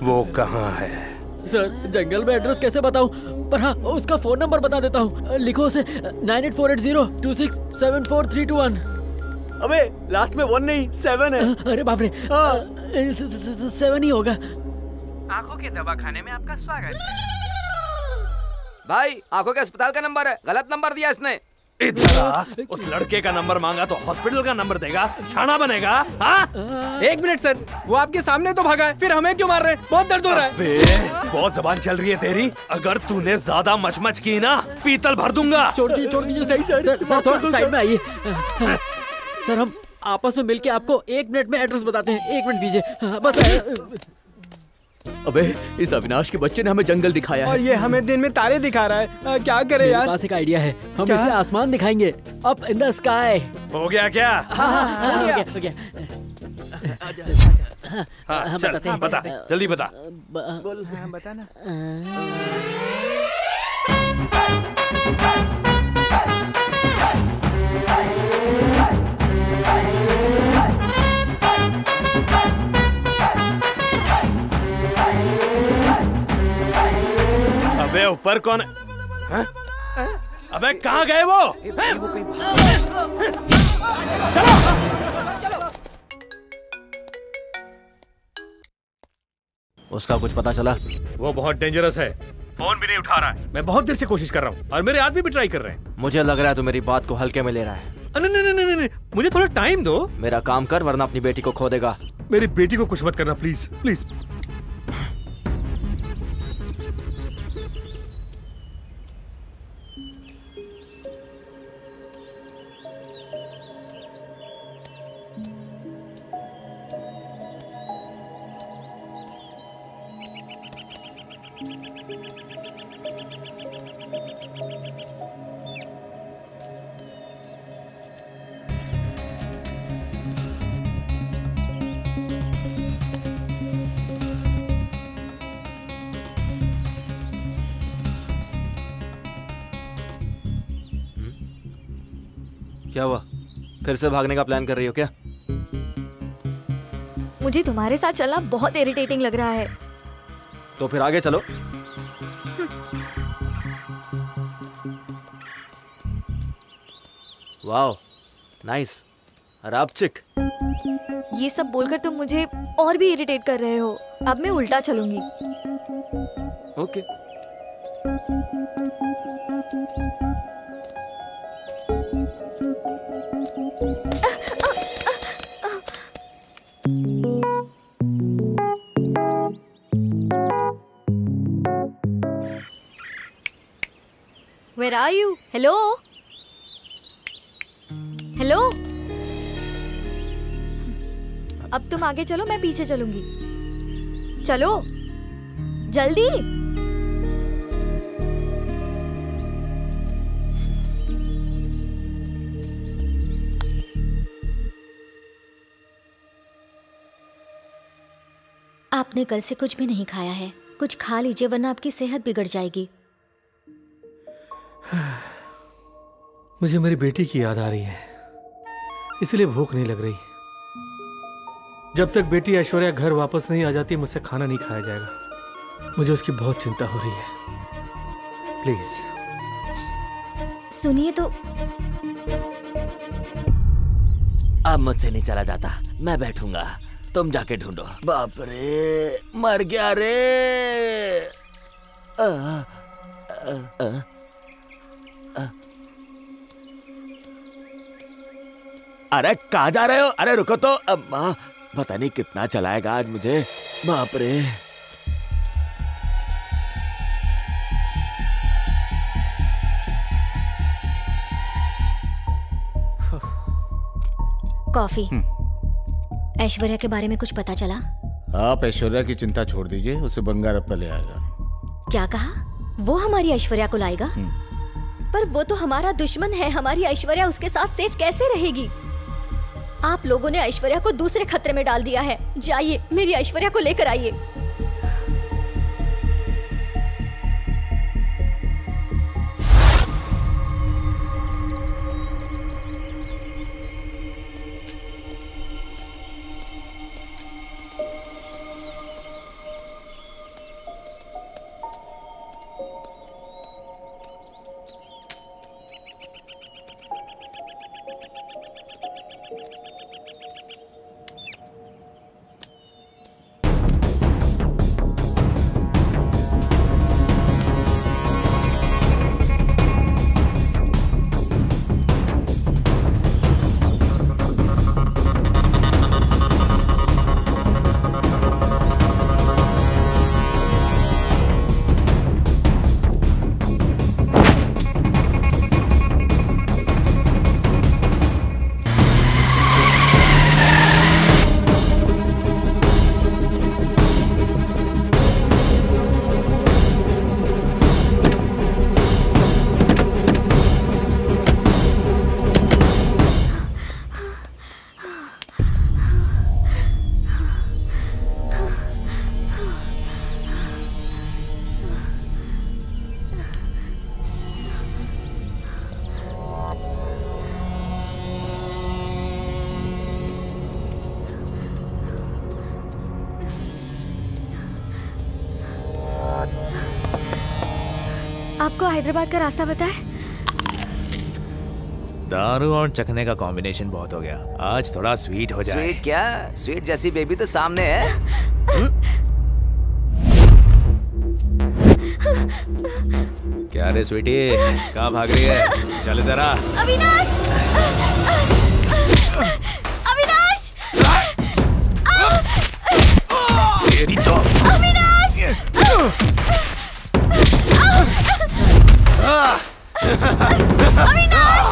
वो कहाँ है? सर जंगल में एड्रेस कैसे बताऊं? पर हाँ उसका फोन नंबर बता देता हूँ। लिखो उसे 984802674321। अबे लास्ट में 1 नहीं 7 है। अरे बाप रे, 7 ही होगा। आंखों के दवाखाने में आपका स्वागत है। भाई आंखों के अस्पताल का नंबर है, गलत नंबर दिया इसने। इधर आ, उस लड़के का नंबर मांगा तो हॉस्पिटल का नंबर देगा, छाना बनेगा। हाँ? 1 मिनट सर, वो आपके सामने तो भागा है, फिर हमें क्यों मार रहे हैं? बहुत दर्द हो रहा है। बहुत जबान चल रही है तेरी। अगर तूने ज्यादा मचमच की ना, पीतल भर दूंगा। छोड़ दीजिए सही सर थोड़ा साइड में आइए। सर हम आपस में मिलके आपको 1 मिनट में एड्रेस बताते हैं। 1 मिनट दीजिए बस। अबे इस अविनाश के बच्चे ने हमें जंगल दिखाया है और ये हमें दिन में तारे दिखा रहा है। क्या करें यार? मेरे पास एक आइडिया है, हम इसे आसमान दिखाएंगे। Up in the sky. हो गया क्या? हो गया। हाँ, चल, बता जल्दी बता। बोल। हाँ बता ना। अबे ऊपर कौन है? अबे कहाँ गए वो? उसका कुछ पता चला? वो बहुत डेंजरस है, फोन भी नहीं उठा रहा है। मैं बहुत देर से कोशिश कर रहा हूँ और मेरे आदमी भी ट्राई कर रहे हैं। मुझे लग रहा है तू मेरी बात को हल्के में ले रहा है। नहीं, मुझे थोड़ा टाइम दो। मेरा काम कर वरना अपनी बेटी को खो देगा। मेरी बेटी को कुछ मत करना प्लीज प्लीज। क्या हुआ? फिर से भागने का प्लान कर रही हो क्या? मुझे तुम्हारे साथ चलना बहुत इरिटेटिंग लग रहा है। तो फिर आगे चलो। Wow nice. रापचिक। ये सब बोलकर तुम मुझे और भी इरिटेट कर रहे हो। अब मैं उल्टा चलूंगी। Okay. Where are you? Hello? Hello? अब तुम आगे चलो, मैं पीछे चलूंगी। चलो जल्दी। आपने कल से कुछ भी नहीं खाया है, कुछ खा लीजिए वरना आपकी सेहत बिगड़ जाएगी। मुझे मेरी बेटी की याद आ रही है, इसलिए भूख नहीं लग रही। जब तक बेटी ऐश्वर्या घर वापस नहीं आ जाती मुझसे खाना नहीं खाया जाएगा। मुझे उसकी बहुत चिंता हो रही है। प्लीज सुनिए तो। अब मुझसे नहीं चला जाता, मैं बैठूंगा, तुम जाके ढूंढो। बाप रे, मर गया रे। अरे कहाँ जा रहे हो? अरे रुको तो। अम्मा पता नहीं कितना चलाएगा आज मुझे। बाप रे। कॉफी। ऐश्वर्या के बारे में कुछ पता चला? आप ऐश्वर्या की चिंता छोड़ दीजिए, उसे बंगारप्पा ले आएगा। क्या कहा? वो हमारी ऐश्वर्या को लाएगा? पर वो तो हमारा दुश्मन है। हमारी ऐश्वर्या उसके साथ सेफ कैसे रहेगी? आप लोगों ने ऐश्वर्या को दूसरे खतरे में डाल दिया है। जाइए मेरी ऐश्वर्या को लेकर आइए। आपको हैदराबाद का रास्ता पता है? दारू और चखने का कॉम्बिनेशन बहुत हो गया। आज थोड़ा स्वीट हो जाए। स्वीट क्या? स्वीट जैसी बेबी तो सामने है। क्या रे स्वीटी, कहाँ भाग रही है? चल इधर आ। अविनाश! अविनाश! तेरी तो। अविनाश! अविनाश!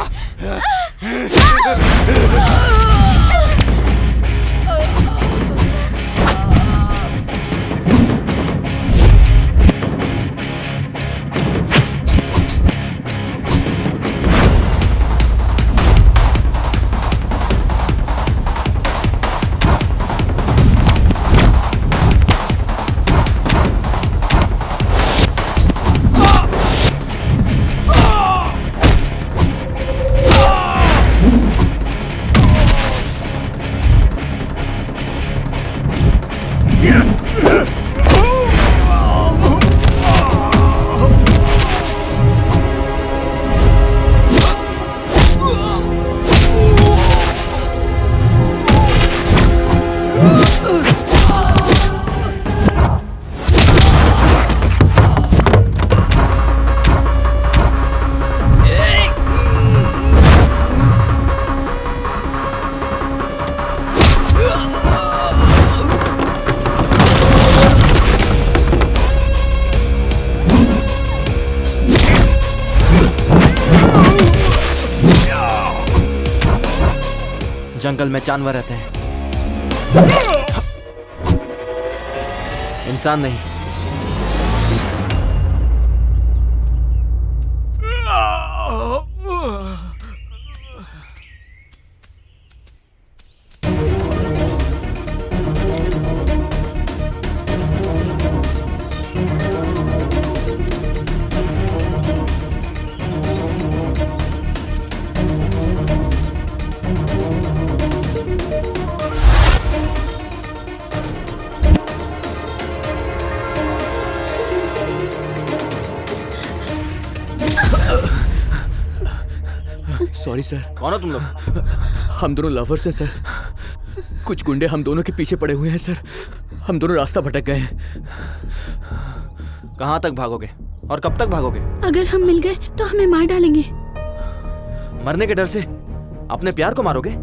जंगल में जानवर रहते हैं, इंसान नहीं। Sorry sir. कौन हो तुम लोग? हम दोनों लवर्स हैं सर। कुछ गुंडे हम दोनों के पीछे पड़े हुए हैं सर। हम दोनों रास्ता भटक गए हैं। कहाँ तक भागोगे और कब तक भागोगे? अगर हम मिल गए तो हमें मार डालेंगे। मरने के डर से अपने प्यार को मारोगे?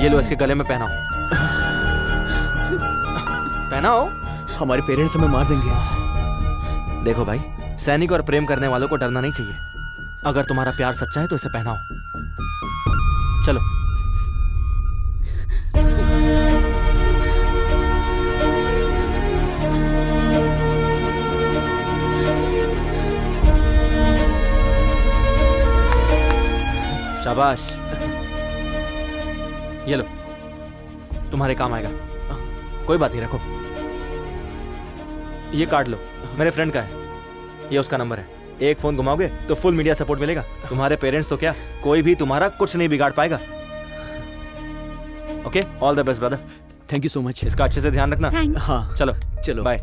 ये लो, इसके गले में पहनाओ। पहनाओ। हमारे पेरेंट्स हमें मार देंगे। देखो भाई, सैनिक और प्रेम करने वालों को डरना नहीं चाहिए। अगर तुम्हारा प्यार सच्चा है तो इसे पहनाओ। चलो। शाबाश। ये लो, तुम्हारे काम आएगा। कोई बात नहीं, रखो। ये कार्ड लो, मेरे फ्रेंड का है। ये उसका नंबर है। एक फोन घुमाओगे तो फुल मीडिया सपोर्ट मिलेगा। तुम्हारे पेरेंट्स तो क्या, कोई भी तुम्हारा कुछ नहीं बिगाड़ पाएगा। Okay, all the best brother. Thank you so much. इसका अच्छे से ध्यान रखना। हाँ, चलो चलो, बाय।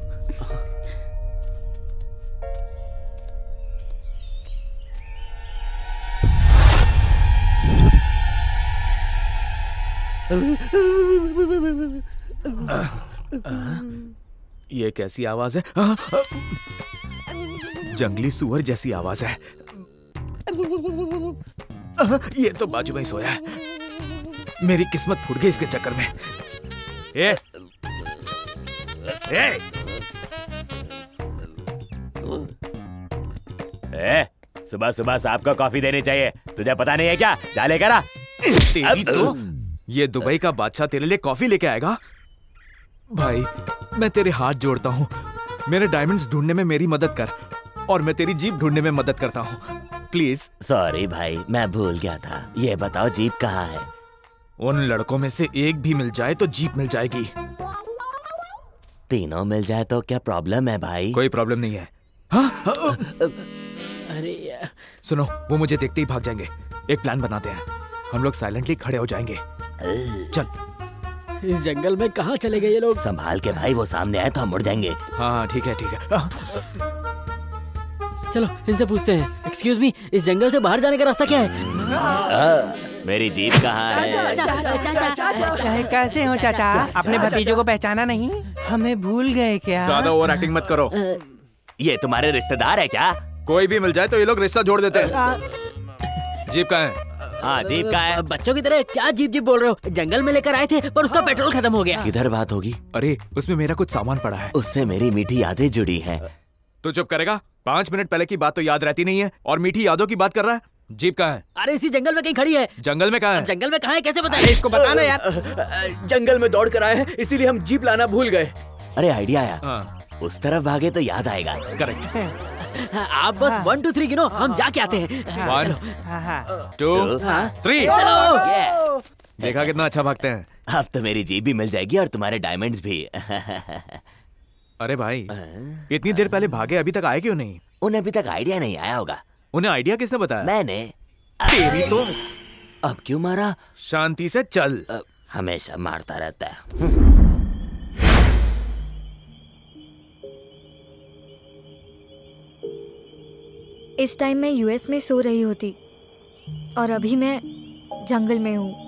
ये कैसी आवाज है? जंगली सुअर जैसी आवाज है। ये तो बाजू में ही सोया है। मेरी किस्मत फूट गई इसके चक्कर में। ए! सुबह सुबह सांप को कॉफी देनी चाहिए। तुझे पता नहीं है क्या? जा लेकर आ। तेरी तो ये दुबई का बादशाह तेरे लिए कॉफी लेके आएगा? भाई, मैं तेरे हाथ जोड़ता हूँ, मेरे डायमंड्स ढूंढने में मेरी मदद कर, और मैं तेरी जीप ढूंढने में मदद करता हूँ। प्लीज। सॉरी भाई, मैं भूल गया था। ये बताओ जीप कहाँ है? उन लड़कों में से एक भी मिल जाए तो जीप मिल जाएगी। तीनों मिल जाए तो क्या प्रॉब्लम है भाई? कोई प्रॉब्लम नहीं है। अरे यार। सुनो, वो मुझे देखते ही भाग जाएंगे। एक प्लान बनाते हैं, हम लोग साइलेंटली खड़े हो जाएंगे। चल। इस जंगल में कहाँ चले गए ये लोग? संभाल के भाई, वो सामने आए तो हम मुड़ जाएंगे। हाँ ठीक है, ठीक है। चलो इनसे पूछते हैं। एक्सक्यूज मी, इस जंगल से बाहर जाने का रास्ता क्या है? मेरी जीप कहाँ है? कैसे हो चाचा? अपने भतीजों को पहचाना नहीं? हमें भूल गए क्या? ज्यादा ओवर एक्टिंग मत करो। ये तुम्हारे रिश्तेदार है क्या? कोई भी मिल जाए तो ये लोग रिश्ता जोड़ देते हैं। जीप कहाँ है? हाँ, जीप का है। बच्चों की तरह क्या जीप जीप बोल रहे हो? जंगल में लेकर आए थे पर उसका पेट्रोल खत्म हो गया। किधर बात होगी? अरे उसमें मेरा कुछ सामान पड़ा है। उससे मेरी मीठी यादें जुड़ी हैं। तू चुप करेगा? 5 मिनट पहले की बात तो याद रहती नहीं है और मीठी यादों की बात कर रहा है। जीप कहाँ है? अरे इसी जंगल में कहीं खड़ी है। जंगल में कहाँ है? जंगल में कहाँ है कैसे बताएं? इसको बताना यार। जंगल में दौड़ कर आए हैं, इसीलिए हम जीप लाना भूल गए। अरे आइडिया आया। उस तरफ भागे तो याद आएगा। करेक्ट। आप बस 1 2 3 गिनो, हम जाके आते हैं। 1 2 3 चलो। देखा कितना अच्छा भागते हैं। अब तो मेरी जीप भी मिल जाएगी और तुम्हारे डायमंड्स भी। अरे भाई, इतनी देर पहले भागे, अभी तक आए क्यों नहीं? उन्हें अभी तक आइडिया नहीं आया होगा। उन्हें आइडिया किसने बताया? मैंने। तेरी तो। अब क्यों मारा? शांति से चल। हमेशा मारता रहता है। इस टाइम मैं यूएस में सो रही होती और अभी मैं जंगल में हूँ।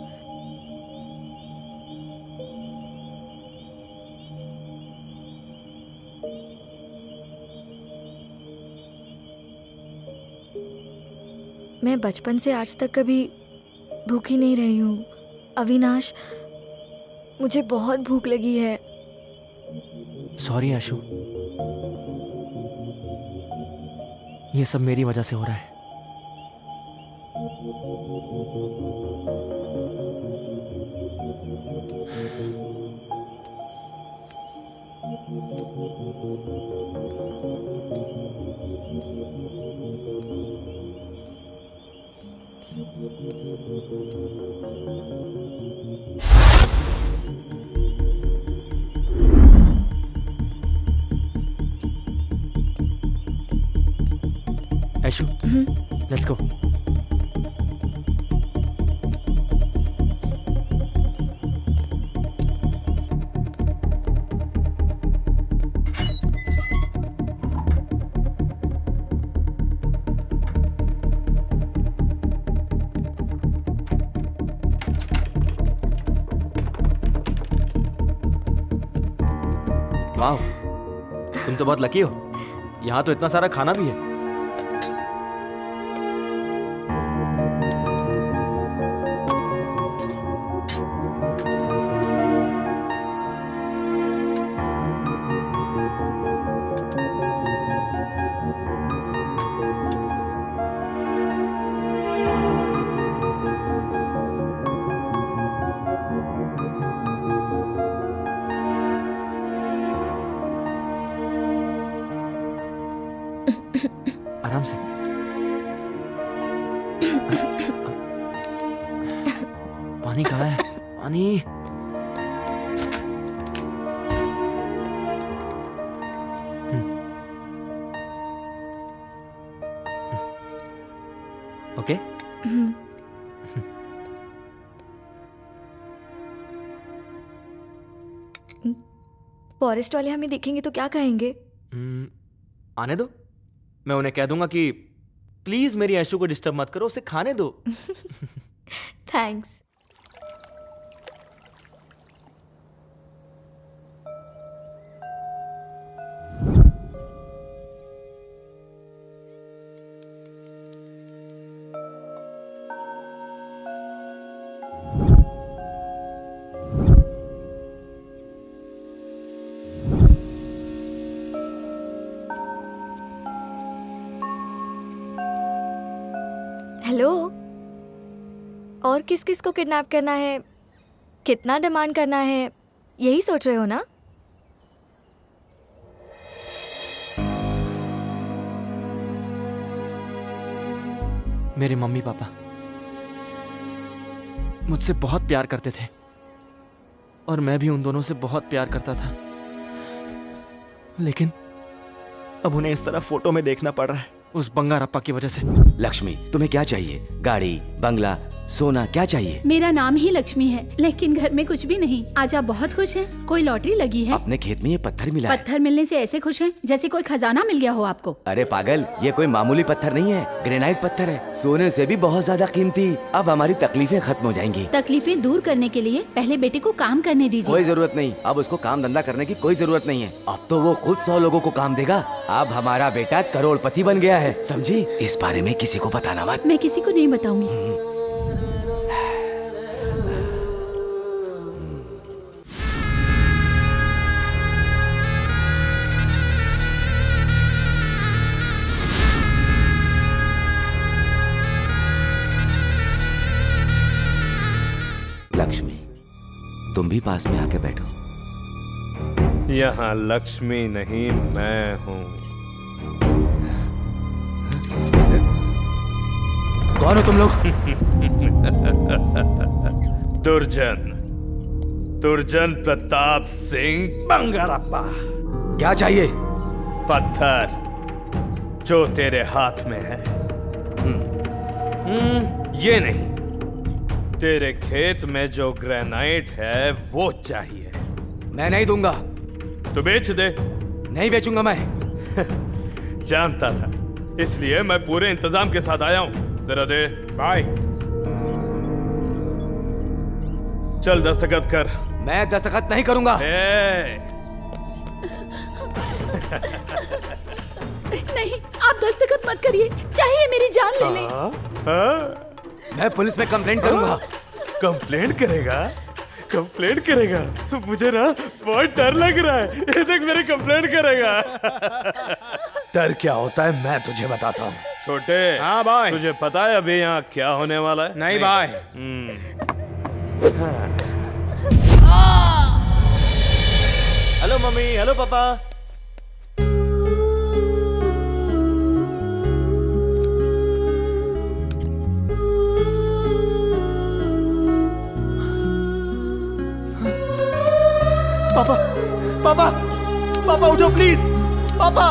मैं बचपन से आज तक कभी भूखी नहीं रही हूँ। अविनाश, मुझे बहुत भूख लगी है। सॉरी आशु, ये सब मेरी वजह से हो रहा है। Aishu, let's go. वाह, तुम तो बहुत लकी हो। यहाँ तो इतना सारा खाना भी है। आराम से। पानी कहाँ है? पानी। ओके। फॉरेस्ट वाले हमें देखेंगे तो क्या कहेंगे? आने दो, मैं उन्हें कह दूंगा कि प्लीज मेरी आयशु को डिस्टर्ब मत करो, उसे खाने दो। थैंक्स। हेलो, और किस किस को किडनैप करना है, कितना डिमांड करना है, यही सोच रहे हो ना? मेरे मम्मी पापा मुझसे बहुत प्यार करते थे और मैं भी उन दोनों से बहुत प्यार करता था, लेकिन अब उन्हें इस तरह फोटो में देखना पड़ रहा है उस बंगारप्पा की वजह से। लक्ष्मी, तुम्हें क्या चाहिए? गाड़ी, बंगला, सोना, क्या चाहिए? मेरा नाम ही लक्ष्मी है, लेकिन घर में कुछ भी नहीं। आज आप बहुत खुश हैं। कोई लॉटरी लगी है? अपने खेत में ये पत्थर मिला है। पत्थर मिलने से ऐसे खुश हैं जैसे कोई खजाना मिल गया हो आपको। अरे पागल, ये कोई मामूली पत्थर नहीं है, ग्रेनाइट पत्थर है, सोने से भी बहुत ज्यादा कीमती। अब हमारी तकलीफें खत्म हो जाएंगी। तकलीफें दूर करने के लिए पहले बेटे को काम करने दीजिए। कोई जरूरत नहीं, अब उसको काम धंधा करने की कोई जरूरत नहीं है। अब तो वो खुद 100 लोगों को काम देगा। अब हमारा बेटा करोड़पति बन गया है, समझी? इस बारे में किसी को बताना मत। मैं किसी को नहीं बताऊंगी। लक्ष्मी, तुम भी पास में आके बैठो। यहाँ लक्ष्मी नहीं, मैं हूँ। कौन हो तुम लोग? दुर्जन प्रताप सिंह बंगारप्पा। क्या चाहिए? पत्थर जो तेरे हाथ में है। ये नहीं, तेरे खेत में जो ग्रेनाइट है वो चाहिए। मैं नहीं दूंगा। तो बेच दे। नहीं बेचूंगा मैं। जानता था, इसलिए मैं पूरे इंतजाम के साथ आया हूं। तेरा दे। बाय। चल दस्तखत कर। मैं दस्तखत नहीं करूंगा। नहीं, आप दस्तखत मत करिए, चाहे मेरी जान ले लें। मैं पुलिस में कंप्लेंट करूंगा। कंप्लेंट करेगा? कंप्लेंट करेगा? मुझे ना बहुत डर लग रहा है। ये देख मेरे कंप्लेंट करेगा। डर क्या होता है मैं तुझे बताता हूँ। छोटे। हाँ भाई। तुझे पता है अभी यहाँ क्या होने वाला है? नहीं भाई। हेलो मम्मी, हेलो पापा। पापा, पापा, पापा उठो प्लीज। पापा,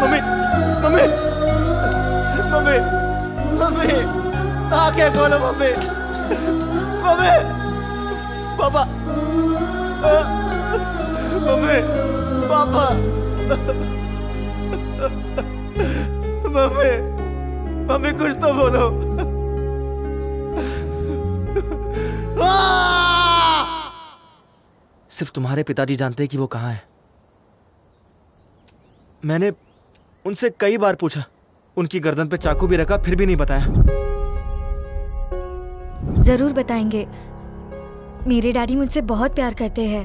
मम्मी, मम्मी, मम्मी, मम्मी, आंखें खोलो मम्मी, मम्मी, पापा, मम्मी, पापा, मम्मी, मम्मी कुछ तो बोलो। सिर्फ तुम्हारे पिताजी जानते हैं कि वो कहाँ है। मैंने उनसे कई बार पूछा, उनकी गर्दन पे चाकू भी रखा, फिर भी नहीं बताया। जरूर बताएंगे। मेरे डैडी मुझसे बहुत प्यार करते हैं।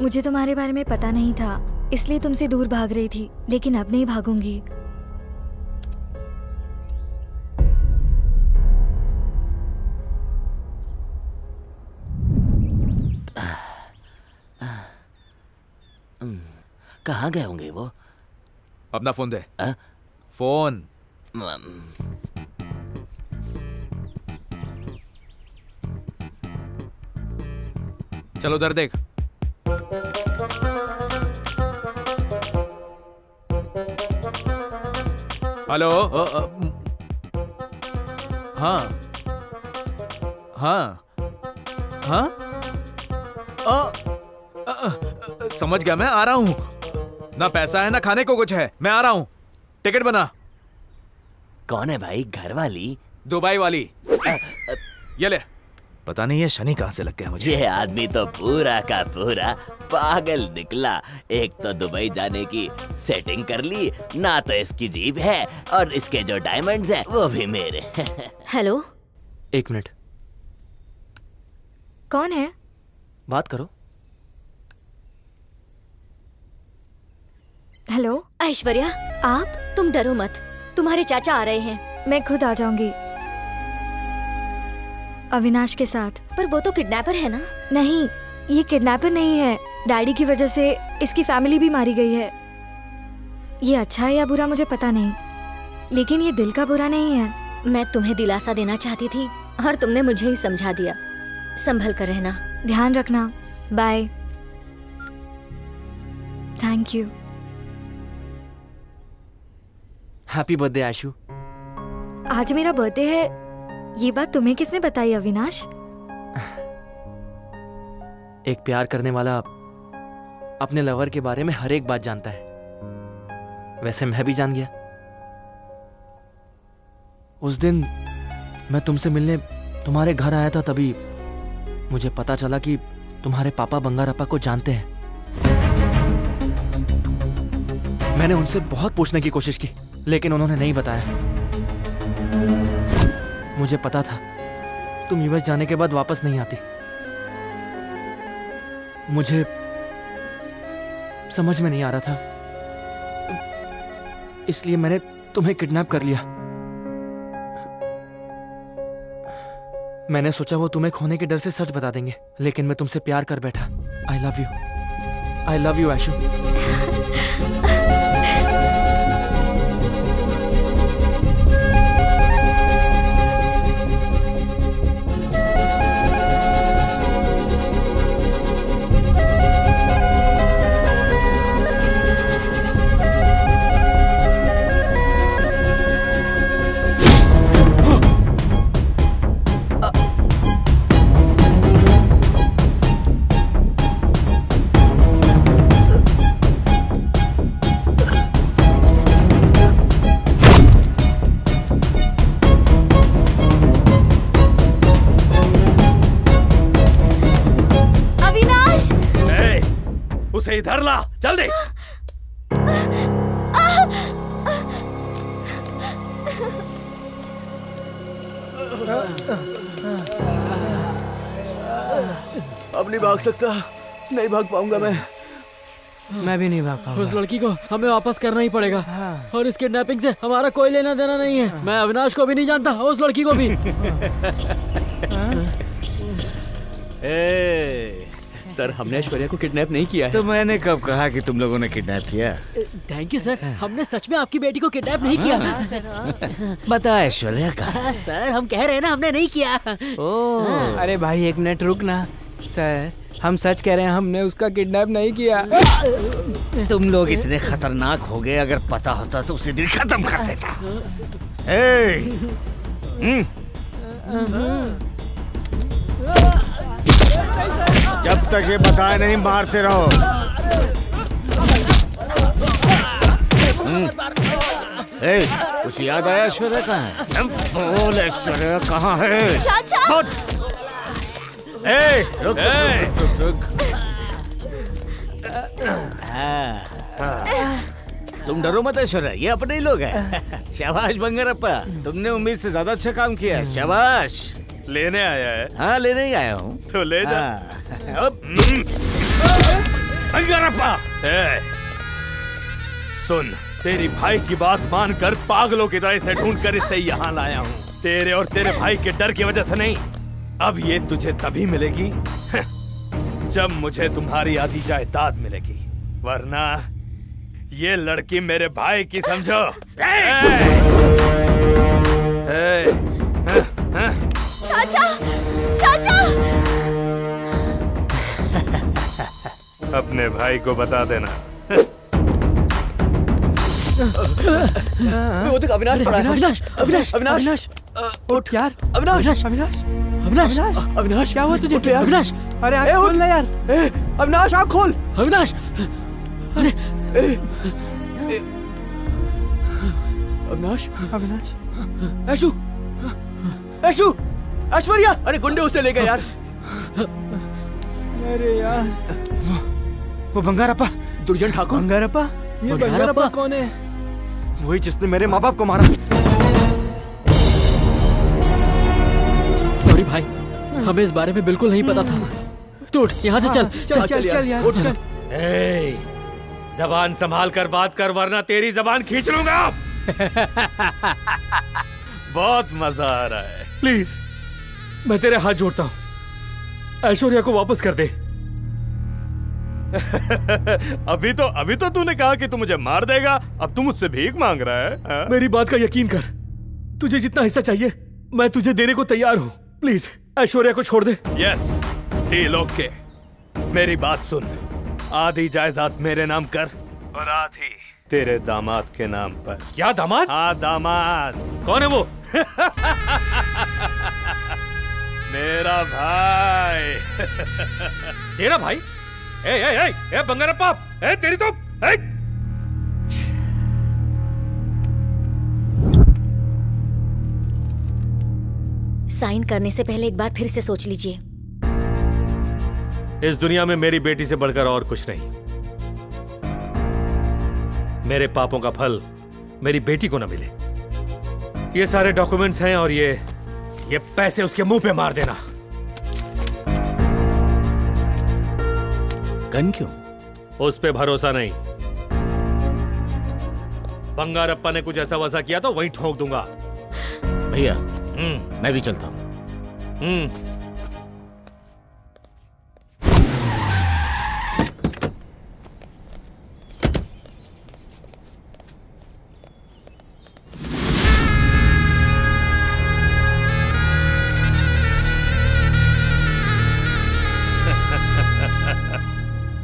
मुझे तुम्हारे बारे में पता नहीं था, इसलिए तुमसे दूर भाग रही थी, लेकिन अब नहीं भागूंगी। कहाँ गए होंगे वो? अपना फोन दे। फोन। चलो उधर देख। हेलो। हाँ हाँ हाँ। समझ गया, मैं आ रहा हूँ। ना पैसा है ना खाने को कुछ है, मैं आ रहा हूँ। टिकट बना। कौन है भाई? घर वाली? दुबई वाली। ये ले। पता नहीं ये शनि कहाँ से लग गया मुझे। ये आदमी तो पूरा का पूरा पागल निकला। एक तो दुबई जाने की सेटिंग कर ली, ना तो इसकी जीप है और इसके जो डायमंड्स हैं वो भी मेरे। हेलो। 1 मिनट। कौन है? बात करो। हेलो। ऐश्वर्या, आप? तुम डरो मत, तुम्हारे चाचा आ रहे हैं। मैं खुद आ जाऊंगी, अविनाश के साथ। पर वो तो किडनैपर है ना? नहीं, ये किडनैपर नहीं है। डैडी की वजह से इसकी फैमिली भी मारी गई है। ये अच्छा है या बुरा मुझे पता नहीं, लेकिन ये दिल का बुरा नहीं है। मैं तुम्हें दिलासा देना चाहती थी और तुमने मुझे ही समझा दिया। संभल कर रहना। ध्यान रखना। Bye. Thank you. Happy birthday Ashu. आज मेरा बर्थडे है, ये बात तुम्हें किसने बताई अविनाश? एक प्यार करने वाला अपने लवर के बारे में हर एक बात जानता है। वैसे मैं भी जान गया। उस दिन मैं तुमसे मिलने तुम्हारे घर आया था, तभी मुझे पता चला कि तुम्हारे पापा बंगारप्पा को जानते हैं। मैंने उनसे बहुत पूछने की कोशिश की, लेकिन उन्होंने नहीं बताया। मुझे पता था तुम यूएस जाने के बाद वापस नहीं आती। मुझे समझ में नहीं आ रहा था, इसलिए मैंने तुम्हें किडनैप कर लिया। मैंने सोचा वो तुम्हें खोने के डर से सच बता देंगे, लेकिन मैं तुमसे प्यार कर बैठा। I love you. I love you Ashu. उसे इधर ला, जल्दी। अब नहीं भाग सकता, नहीं भाग पाऊंगा मैं भी नहीं भाग पाऊंगा। उस लड़की को हमें वापस करना ही पड़ेगा और इस किडनैपिंग से हमारा कोई लेना देना नहीं है। मैं अविनाश को भी नहीं जानता, उस लड़की को भी। सर, हमने ऐश्वर्या को किडनैप नहीं किया है। तो मैंने कब कहा कि तुम लोगों ने किडनैप किया? थैंक यू सर, हमने सच में आपकी बेटी को किडनैप नहीं किया। बता ऐश्वर्या का। सर, हम कह रहे हैं ना, हमने नहीं किया। अरे भाई एक मिनट रुक ना। सर, हम सच कह रहे हैं, हमने उसका किडनैप नहीं किया। तुम लोग इतने खतरनाक हो गए, अगर पता होता तो उसे दिन खत्म कर देता। जब तक ये बताए नहीं मारते रहो। कुछ याद आया ऐश्वर्या कहाँ है? बोल ऐश्वर्या कहाँ है? चाचा! रुक रुक रुक। तुम डरो मत ऐश्वर्या, ये अपने ही लोग हैं। शाबाश बंगारप्पा, तुमने उम्मीद से ज्यादा अच्छा काम किया है। शाबाश। लेने आया है? हाँ, लेने ही आया हूँ। तो ले जा। बंगारप्पा, सुन, तेरी भाई की बात मानकर पागलों की तरह से ढूंढकर इसे यहाँ लाया हूँ। तेरे और तेरे भाई के डर की वजह से नहीं। अब ये तुझे तभी मिलेगी जब मुझे तुम्हारी आधी जायदाद मिलेगी, वरना ये लड़की मेरे भाई की, समझो। चाचा! चाचा! अपने भाई को बता देना। वो देख, अविनाश पड़ा है। अविनाश! अविनाश! अविनाश! उठ यार। अविनाश! अविनाश! अविनाश! अविनाश! क्या हुआ तुझे? अविनाश! अरे आँख खोल ना यार। अविनाश, आँख खोल। अविनाश! अरे अविनाश! अविनाश! ऐशु! ऐशु! ऐश्वर्या! अरे गुंडे उसे ले गए यार। अरे यार, वो बंगारप्पा। दुर्जन ठाकुर। बंगारप्पा? ये बंगारप्पा कौन है? वही जिसने मेरे माँ बाप को मारा। सॉरी भाई, हमें इस बारे में बिल्कुल नहीं पता था। तू उठ, यहाँ से चल। चल यार, उठ चल। जबान संभाल कर बात कर, वरना तेरी जबान खींच लूंगा। बहुत मजा आ रहा है। प्लीज, मैं तेरे हाथ जोड़ता हूँ, ऐश्वर्या को वापस कर दे। अभी तो तूने कहा कि तू मुझे मार देगा, अब तू मुझसे भीख मांग रहा है। हा? मेरी बात का यकीन कर, तुझे जितना हिस्सा चाहिए मैं तुझे देने को तैयार हूँ। प्लीज ऐश्वर्या को छोड़ दे। Yes, deal okay. मेरी बात सुन, आधी जायदाद मेरे नाम कर और आधी तेरे दामाद के नाम पर। क्या दामाद? हाँ दामाद। कौन है वो? मेरा भाई। तेरा भाई? ए बंगारप्पा, तेरी तो साइन करने से पहले एक बार फिर से सोच लीजिए। इस दुनिया में मेरी बेटी से बढ़कर और कुछ नहीं। मेरे पापों का फल मेरी बेटी को न मिले। ये सारे डॉक्यूमेंट्स हैं और ये पैसे उसके मुंह पे मार देना। गन क्यों? उस पे भरोसा नहीं। बंगारप्पा ने कुछ ऐसा वैसा किया तो वहीं ठोक दूंगा। भैया, मैं भी चलता हूँ।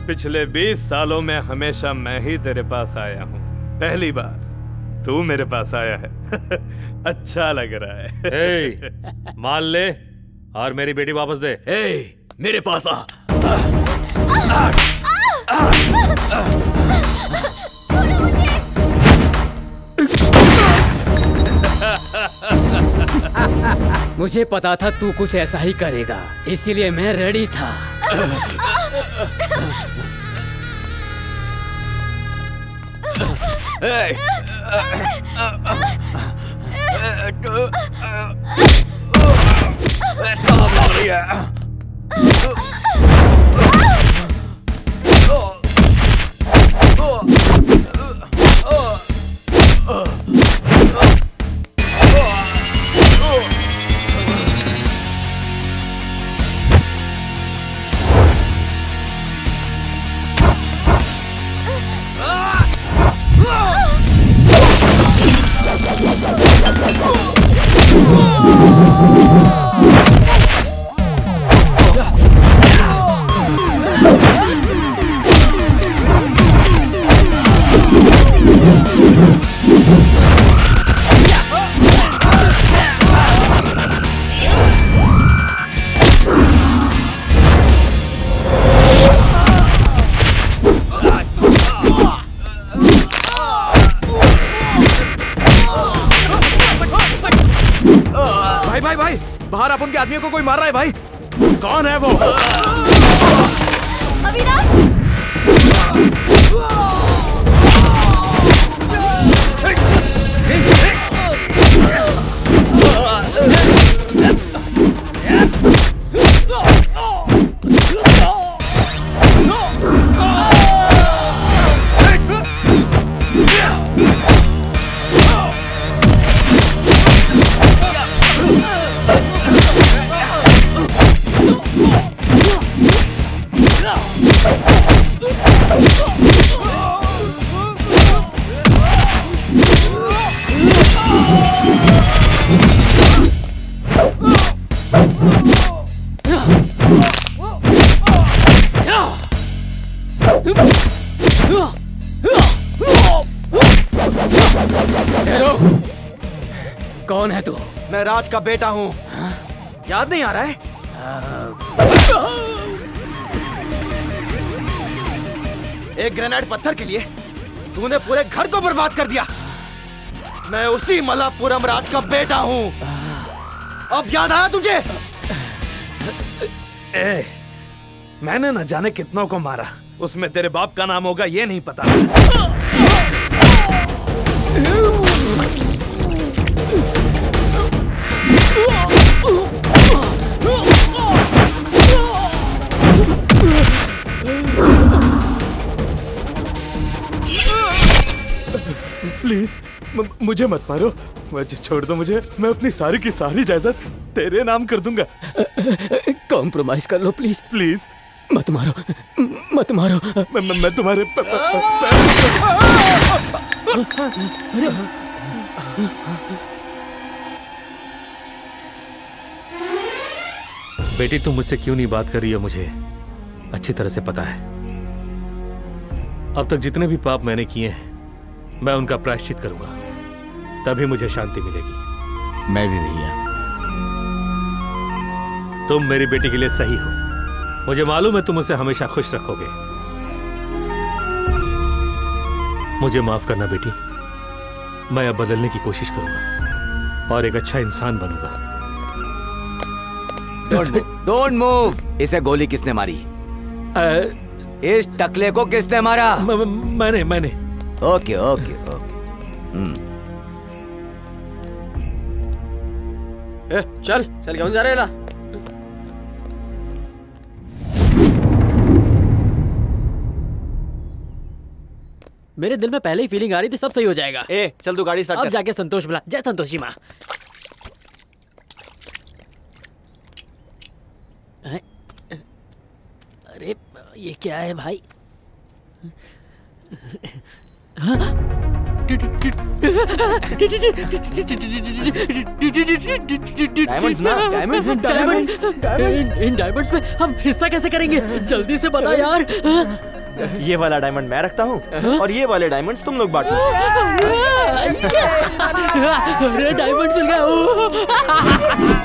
पिछले 20 सालों में हमेशा मैं ही तेरे पास आया हूँ, पहली बार तू मेरे पास आया है। अच्छा लग रहा है। माल ले और मेरी बेटी वापस दे। मेरे पास आ। मुझे पता था तू कुछ ऐसा ही करेगा, इसीलिए मैं रेडी था। बाहर अपन के आदमियों को कोई मार रहा है भाई। कौन है वो? अविनाश! कौन है तू? मैं राज का बेटा हूँ। याद नहीं आ रहा है? एक ग्रेनेड पत्थर के लिए तूने पूरे घर को बर्बाद कर दिया। मैं उसी मल्लापुरम राज का बेटा हूँ। अब याद आया तुझे? मैंने न जाने कितनों को मारा, उसमें तेरे बाप का नाम होगा ये नहीं पता। प्लीज मुझे मत मारो, मुझे छोड़ दो। मुझे, मैं अपनी सारी की सारी जायदाद तेरे नाम कर दूंगा। कॉम्प्रोमाइज कर लो प्लीज। प्लीज मत मारो, मत मारो। मैं तुम्हारे बेटी तुम मुझसे क्यों नहीं बात कर रही हो मुझे अच्छी तरह से पता है। अब तक जितने भी पाप मैंने किए हैं मैं उनका प्रायश्चित करूंगा, तभी मुझे शांति मिलेगी। मैं भी भैया। तुम मेरी बेटी के लिए सही हो। मुझे मालूम है तुम उसे हमेशा खुश रखोगे। मुझे माफ करना बेटी, मैं अब बदलने की कोशिश करूंगा और एक अच्छा इंसान बनूंगा। Don't move. इसे गोली किसने मारी? इस टकले को किसने मारा? मैंने। Okay okay okay. चल क्यों जा रहे ला? मेरे दिल में पहले ही फीलिंग आ रही थी सब सही हो जाएगा। चल तू गाड़ी स्टार्ट कर। अब जाके संतोष बुला। जय संतोष जी माँ। अरे ये क्या है भाई? डायमंड्स ना? इन डायमंड्स में हम हिस्सा कैसे करेंगे? जल्दी से बता यार। ये वाला डायमंड मैं रखता हूँ और ये वाले डायमंड्स तुम लोग बांटो। अरे डायमंड्स मिल गया।